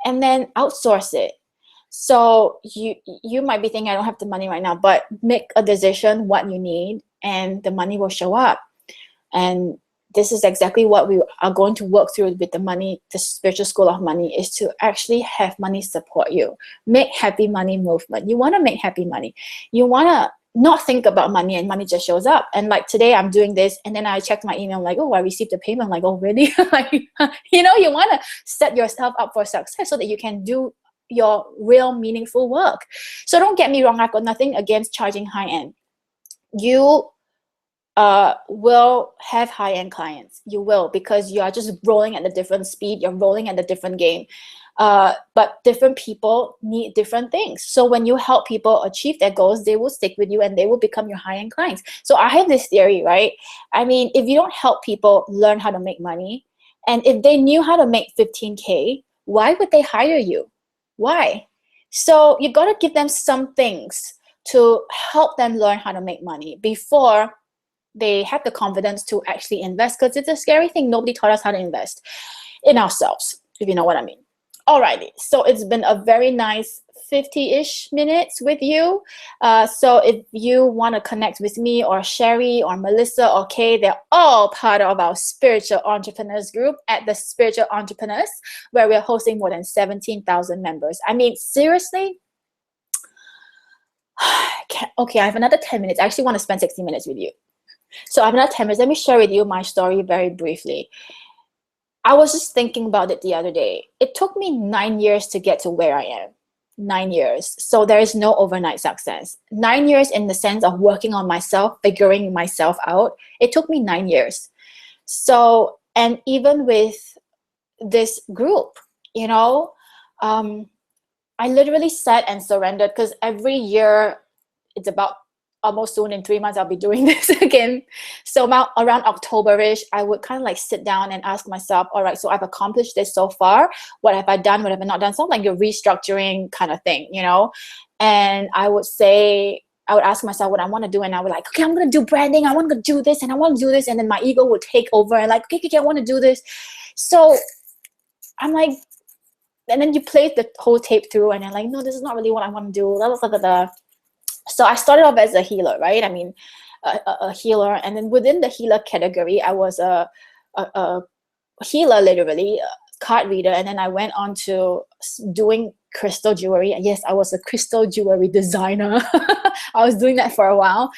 and then outsource it. So you might be thinking, I don't have the money right now, but make a decision what you need and the money will show up. And this is exactly what we are going to work through with the money, the spiritual school of money, is to actually have money support you. Make happy money movement. You want to make happy money. You want to not think about money and money just shows up. And like today I'm doing this, and then I checked my email, like, oh, I received a payment. I'm like, oh, really? Like, you know, you want to set yourself up for success so that you can do your real meaningful work. So don't get me wrong, I've got nothing against charging high end. You will have high-end clients. You will, because you are just rolling at a different speed. You're rolling at a different game. But different people need different things. So when you help people achieve their goals, they will stick with you and they will become your high-end clients. So I have this theory, right? I mean, if you don't help people learn how to make money, and if they knew how to make 15K, why would they hire you? Why? So you got to give them some things to help them learn how to make money before they have the confidence to actually invest, because it's a scary thing. Nobody taught us how to invest in ourselves, if you know what I mean. Alrighty, so it's been a very nice 50-ish minutes with you. So if you want to connect with me or Sherry or Melissa or Kay, they're all part of our Spiritual Entrepreneurs group at the Spiritual Entrepreneurs, where we're hosting more than 17,000 members. I mean, seriously? Okay, I have another 10 minutes. I actually want to spend 60 minutes with you. So I have another 10 minutes. Let me share with you my story very briefly. I was just thinking about it the other day. It took me 9 years to get to where I am. 9 years. So there is no overnight success. 9 years in the sense of working on myself, figuring myself out. It took me 9 years. So, and even with this group, you know, I literally sat and surrendered, because every year, it's about almost soon in 3 months, I'll be doing this again. So around October-ish, I would kind of like sit down and ask myself, all right, so I've accomplished this so far. What have I done? What have I not done? Something like a restructuring kind of thing, you know? And I would ask myself what I want to do. And I would like, okay, I'm going to do branding. I want to do this and I want to do this. And then my ego would take over and like, okay, I want to do this. So I'm like, and then you play the whole tape through and you're like, no, this is not really what I want to do. Blah, blah, blah, blah. So I started off as a healer, right? I mean, a healer. And then within the healer category, I was a healer, literally, a card reader. And then I went on to doing crystal jewelry. And yes, I was a crystal jewelry designer. I was doing that for a while.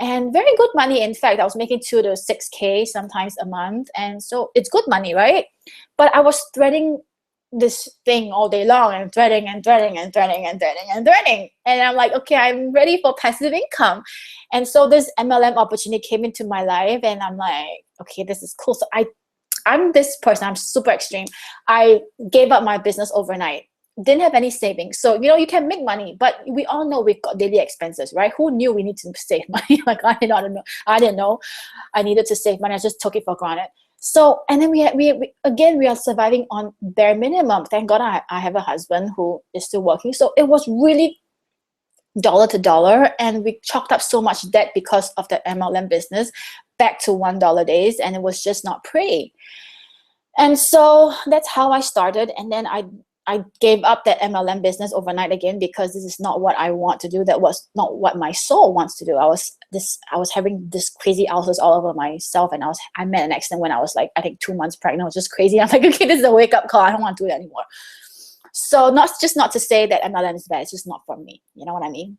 And very good money. In fact, I was making 2 to 6K sometimes a month. And so it's good money, right? But I was threading this thing all day long and threading. And I'm like, okay, I'm ready for passive income. And so this MLM opportunity came into my life and I'm like, okay, this is cool. So I'm this person, I'm super extreme. I gave up my business overnight. Didn't have any savings. So, you know, you can make money, but we all know we've got daily expenses, right? Who knew we need to save money? Like I didn't know I needed to save money. I just took it for granted. So, and then we are surviving on bare minimum. Thank God I have a husband who is still working. So it was really dollar to dollar, and we chalked up so much debt because of the MLM business back to $1 days, and it was just not pretty. And so that's how I started. And then I gave up that MLM business overnight again, because this is not what I want to do. That was not what my soul wants to do. I was having this crazy ulcers all over myself, and I met an accident when I was like, I think 2 months pregnant. I was just crazy. I'm like, okay, this is a wake up call. I don't want to do it anymore. So not to say that MLM is bad. It's just not for me. You know what I mean?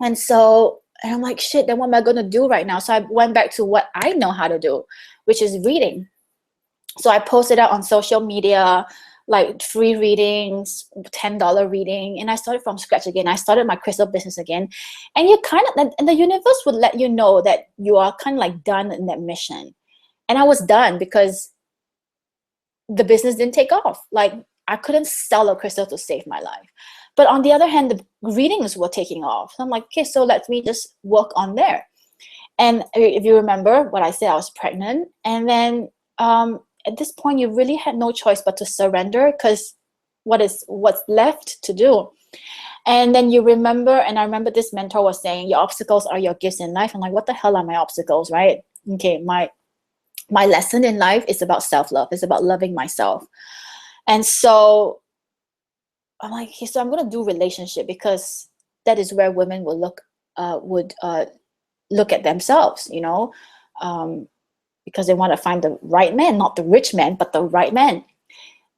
And so, and I'm like, shit, then what am I going to do right now? So I went back to what I know how to do, which is reading. So I posted out on social media, like free readings, $10 reading, and I started from scratch again. I started my crystal business again. And you kind of, and the universe would let you know that you are kind of like done in that mission. And I was done because the business didn't take off. Like, I couldn't sell a crystal to save my life. But on the other hand, the readings were taking off. So I'm like, okay, so let me just work on there. And if you remember what I said, I was pregnant. And then at this point, you really had no choice but to surrender, because what's left to do? And then you remember, and I remember this mentor was saying, your obstacles are your gifts in life. I'm like, what the hell are my obstacles, right? Okay, my lesson in life is about self-love. It's about loving myself. And so I'm like, okay, so I'm going to do relationship, because that is where women will look at themselves, you know, because they want to find the right man, not the rich man, but the right man.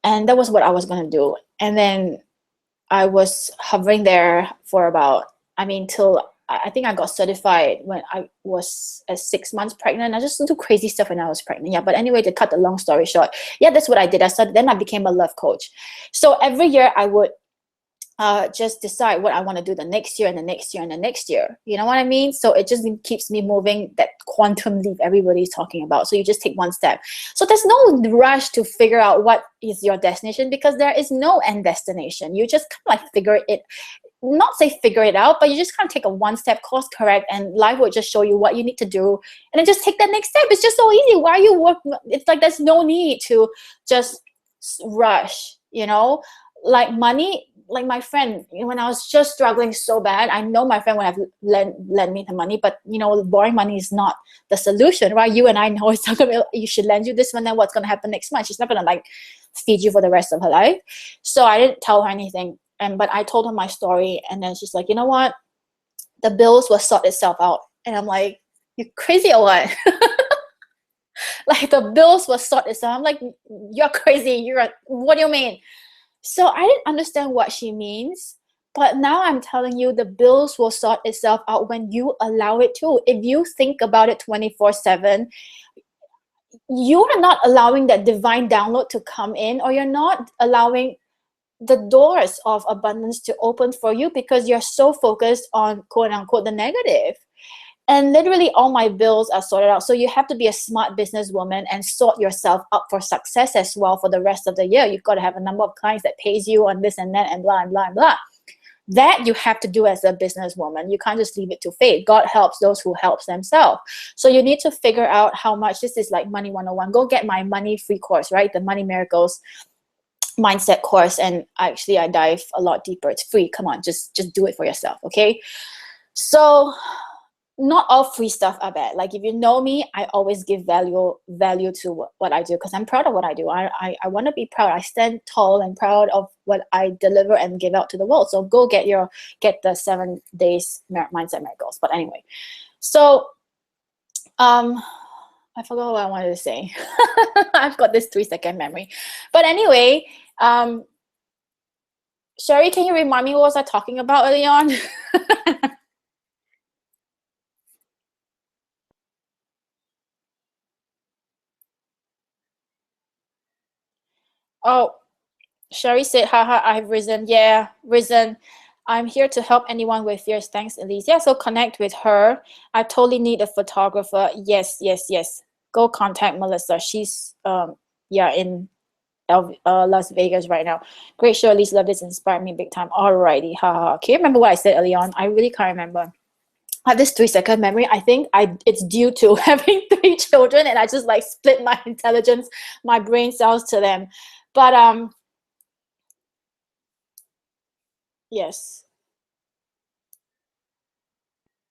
And that was what I was going to do. And then I was hovering there for about, till I think I got certified when I was at 6 months pregnant. I just do crazy stuff when I was pregnant. Yeah, but anyway, to cut the long story short, yeah, that's what I did. Then I became a love coach. So every year I would just decide what I want to do the next year and the next year and the next year. You know what I mean? So it just keeps me moving, that quantum leap everybody's talking about. So you just take one step. So there's no rush to figure out what is your destination, because there is no end destination. You just kind of like figure it out, but you just kind of take a one-step course correct, and life will just show you what you need to do, and then just take that next step. It's just so easy. Why you work? It's like there's no need to just rush, you know? Like money, like my friend, when I was just struggling so bad, I know my friend would have lent me the money, but you know, borrowing money is not the solution, right? You and I know it's not gonna be, you should lend you this one, then what's gonna happen next month? She's not gonna like feed you for the rest of her life. So I didn't tell her anything. But I told her my story, and then she's like, you know what? The bills will sort itself out. And I'm like, you crazy or what? Like, the bills will sort itself. I'm like, you're crazy. What do you mean? So I didn't understand what she means. But now I'm telling you, the bills will sort itself out when you allow it to. If you think about it 24/7, you are not allowing that divine download to come in, or you're not allowing the doors of abundance to open for you, because you're so focused on quote unquote the negative. And literally all my bills are sorted out. So you have to be a smart businesswoman and sort yourself up for success as well for the rest of the year. You've got to have a number of clients that pays you on this and that and blah and blah and blah. That you have to do as a businesswoman. You can't just leave it to fate. God helps those who helps themselves. So you need to figure out how much. This is like Money 101. Go get my money free course, right? The Money Miracles mindset course. And actually I dive a lot deeper. It's free. Come on, just do it for yourself. Okay. So not all free stuff are bad. Like, if you know me, I always give value to what I do, because I'm proud of what I do. I want to be proud. I stand tall and proud of what I deliver and give out to the world. So go get the 7 days mindset miracles. But anyway, so I forgot what I wanted to say. I've got this 3-second memory. But anyway, Sherry, can you remind me what was I talking about early on? Oh, Sherry said, haha, I've risen. Yeah, risen. I'm here to help anyone with fears. Thanks, Elyse. Yeah, so connect with her. I totally need a photographer. Yes, yes, yes. Go contact Melissa. She's in Las Vegas right now. Great show, Elyse. Love this. Inspired me big time. Alrighty, haha. Can you remember what I said early on? I really can't remember. I have this 3-second memory. I think it's due to having 3 children, and I just like split my intelligence, my brain cells to them. But yes.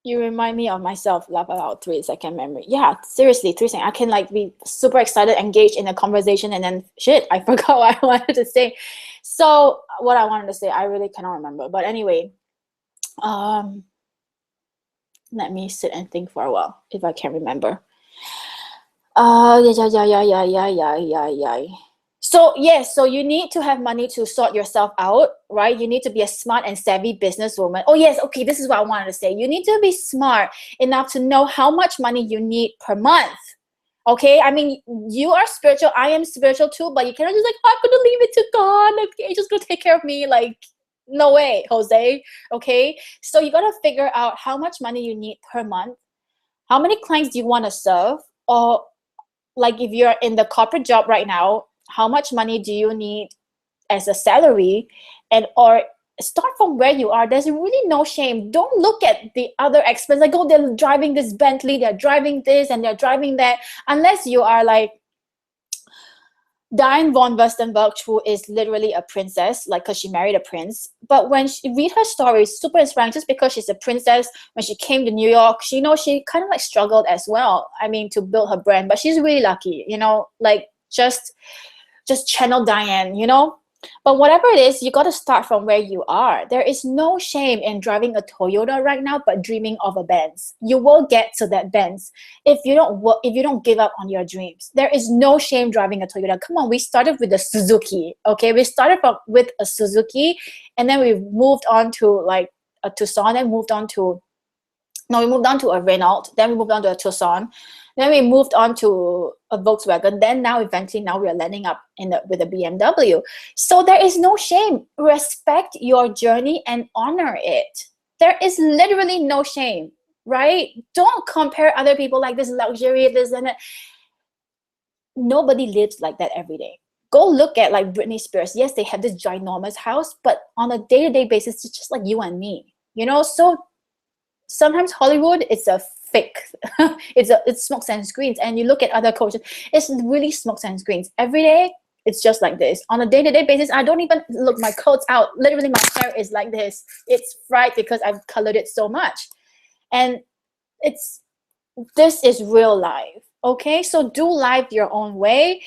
You remind me of myself, laugh about 3 second memory. Yeah, seriously, 3 seconds. I can like be super excited, engaged in a conversation, and then shit, I forgot what I wanted to say. So what I wanted to say, I really cannot remember. But anyway, um, let me sit and think for a while if I can remember. Yeah. So yes, so you need to have money to sort yourself out, right? You need to be a smart and savvy businesswoman. Oh yes, okay, this is what I wanted to say. You need to be smart enough to know how much money you need per month. Okay, I mean, you are spiritual, I am spiritual too, but you cannot just like, oh, I'm gonna leave it to God. Okay, just gonna take care of me. Like, no way, Jose. Okay, so you gotta figure out how much money you need per month. How many clients do you want to serve? Or like if you're in the corporate job right now, how much money do you need as a salary? And or start from where you are. There's really no shame. Don't look at the other expense like, oh, they're driving this Bentley, they're driving this, and they're driving that. Unless you are like Diane von Furstenberg, who is literally a princess, like, because she married a prince. But when she read her story, it's super inspiring. Just because she's a princess, when she came to New York, she, you know, she kind of like struggled as well. I mean, to build her brand, but she's really lucky, you know, like just channel Diane, you know. But whatever it is, you got to start from where you are. There is no shame in driving a Toyota right now, but dreaming of a Benz. You will get to that Benz if you don't work, if you don't give up on your dreams. There is no shame driving a Toyota. Come on, we started with a Suzuki. Okay, we started with a Suzuki, and then we moved on to like a Tucson, and moved on to we moved on to a Renault, then we moved on to a Tucson, then we moved on to a Volkswagen, then now eventually now we are landing up with a BMW. So there is no shame. Respect your journey and honor it. There is literally no shame, right? Don't compare other people like this luxury, this and that. Nobody lives like that every day. Go look at like Britney Spears. Yes, they have this ginormous house, but on a day-to-day basis, it's just like you and me, you know? So sometimes Hollywood, it's a fake. It's smokes and screens. And you look at other cultures, it's really smokes and screens. Every day, it's just like this. On a day-to-day basis, I don't even look my clothes out. Literally, my hair is like this. It's fried because I've colored it so much. And this is real life. Okay, so do life your own way.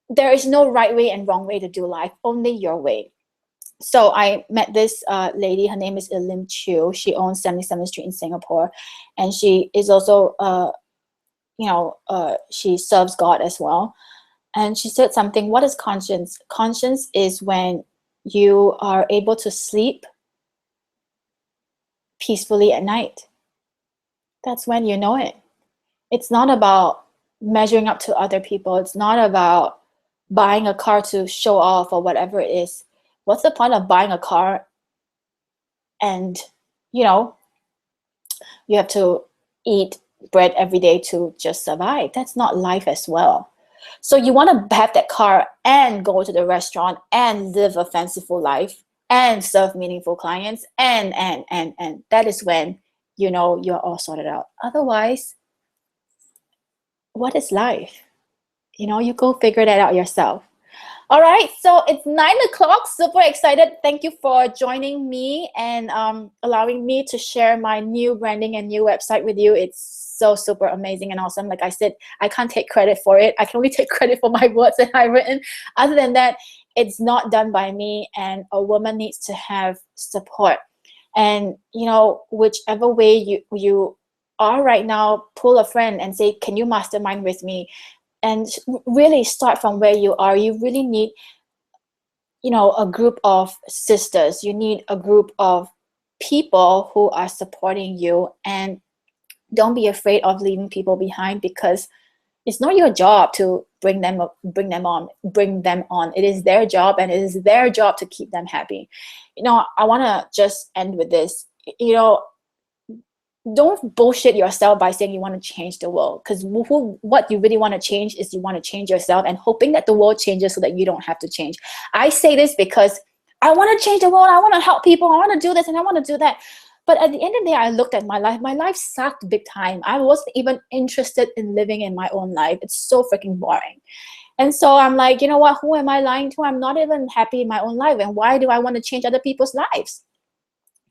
There is no right way and wrong way to do life, only your way. So I met this lady. Her name is Elyse-Anne Chu. She owns 77th Street in Singapore, and she is also, she serves God as well. And she said something. What is conscience? Conscience is when you are able to sleep peacefully at night. That's when you know it. It's not about measuring up to other people. It's not about buying a car to show off or whatever it is. What's the point of buying a car and, you know, you have to eat bread every day to just survive? That's not life as well. So you want to have that car and go to the restaurant and live a fanciful life and serve meaningful clients and that is when, you know, you're all sorted out. Otherwise, what is life? You know, you go figure that out yourself. All right, so it's 9 o'clock. Super excited. Thank you for joining me and allowing me to share my new branding and new website with you. It's so super amazing and awesome. Like I said, I can't take credit for it. I can only take credit for my words that I've written. Other than that, it's not done by me, and a woman needs to have support. And, you know, whichever way you are right now, pull a friend and say, can you mastermind with me? And really start from where you are. You really need, you know, a group of sisters. You need a group of people who are supporting you. And don't be afraid of leaving people behind, because it's not your job to bring them on. It is their job, and it is their job to keep them happy. You know, I want to just end with this. You know, don't bullshit yourself by saying you want to change the world, because what you really want to change is you want to change yourself, and hoping that the world changes so that you don't have to change. I say this because I want to change the world. I want to help people. I want to do this and I want to do that. But at the end of the day, I looked at my life. My life sucked big time. I wasn't even interested in living in my own life. It's so freaking boring. And so I'm like, you know what? Who am I lying to? I'm not even happy in my own life. And why do I want to change other people's lives?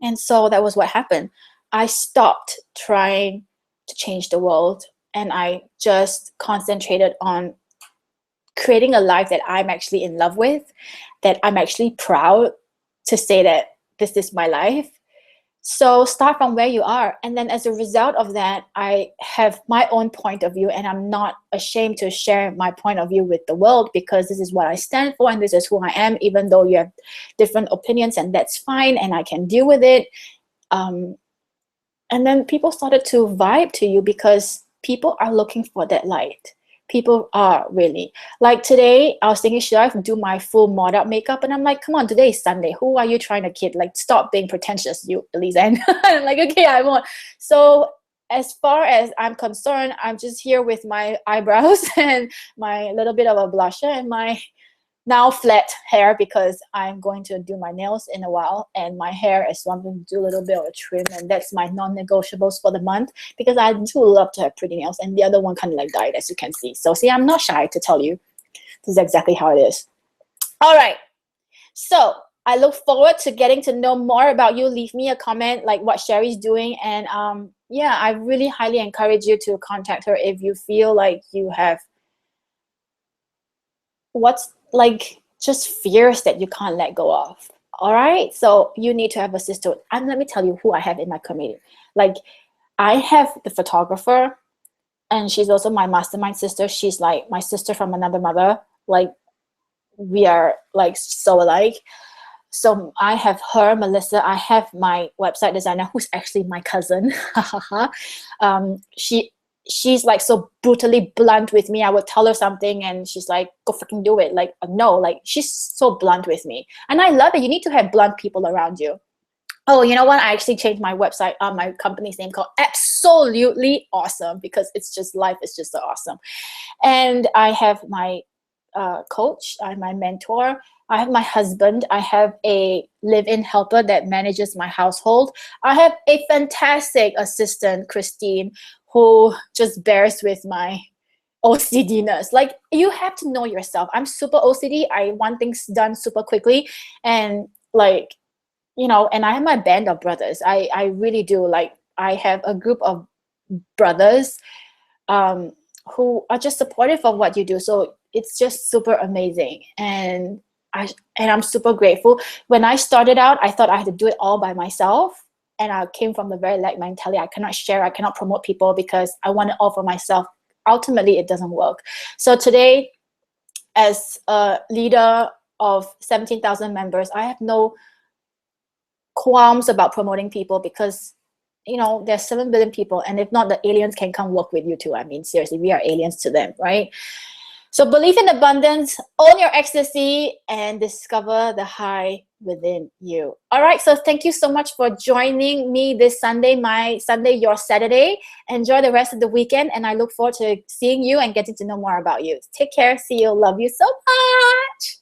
And so that was what happened. I stopped trying to change the world, and I just concentrated on creating a life that I'm actually in love with, that I'm actually proud to say that this is my life. So start from where you are. And then as a result of that, I have my own point of view, and I'm not ashamed to share my point of view with the world, because this is what I stand for and this is who I am, even though you have different opinions, and that's fine, and I can deal with it. And then people started to vibe to you because people are looking for that light. People are really. Like today, I was thinking, should I do my full mod up makeup? And I'm like, come on, today is Sunday. Who are you trying to kid? Like, stop being pretentious, you, Elyse-Anne. I'm like, okay, I won't. So as far as I'm concerned, I'm just here with my eyebrows and my little bit of a blusher and my now flat hair, because I'm going to do my nails in a while, and my hair is wanting to do a little bit of a trim, and that's my non-negotiables for the month, because I do love to have pretty nails, and the other one kind of like died, as you can see. So see, I'm not shy to tell you this is exactly how it is. All right, so I look forward to getting to know more about you. Leave me a comment like what Sherry's doing, and yeah, I really highly encourage you to contact her if you feel like you have what's like just fears that you can't let go of. All right, so you need to have a sister. And let me tell you who I have in my community. Like, I have the photographer, and she's also my mastermind sister. She's like my sister from another mother. Like, we are like so alike. So I have her, Melissa. I have my website designer, who's actually my cousin. She's like so brutally blunt with me. I would tell her something and she's like, go freaking do it. Like, no, like she's so blunt with me. And I love it. You need to have blunt people around you. Oh, you know what? I actually changed my website, my company's name, called Absolutely Awesome, because it's just, life is just so awesome. And I have my coach, I have my mentor, I have my husband, I have a live-in helper that manages my household. I have a fantastic assistant, Christine, who just bears with my OCD-ness. Like, you have to know yourself. I'm super OCD. I want things done super quickly. And like, you know, and I have my band of brothers. I really do. Like, I have a group of brothers who are just supportive of what you do. So it's just super amazing. And I'm super grateful. When I started out, I thought I had to do it all by myself. And I came from the very lack mentality. I cannot share, I cannot promote people because I want it all for myself. Ultimately, it doesn't work. So today, as a leader of 17,000 members, I have no qualms about promoting people, because you know, there's 7 billion people, and if not, the aliens can come work with you too. I mean, seriously, we are aliens to them, right? So believe in abundance, own your ecstasy, and discover the high within you. All right, so thank you so much for joining me this Sunday, my Sunday, your Saturday. Enjoy the rest of the weekend, and I look forward to seeing you and getting to know more about you. Take care. See you. Love you so much.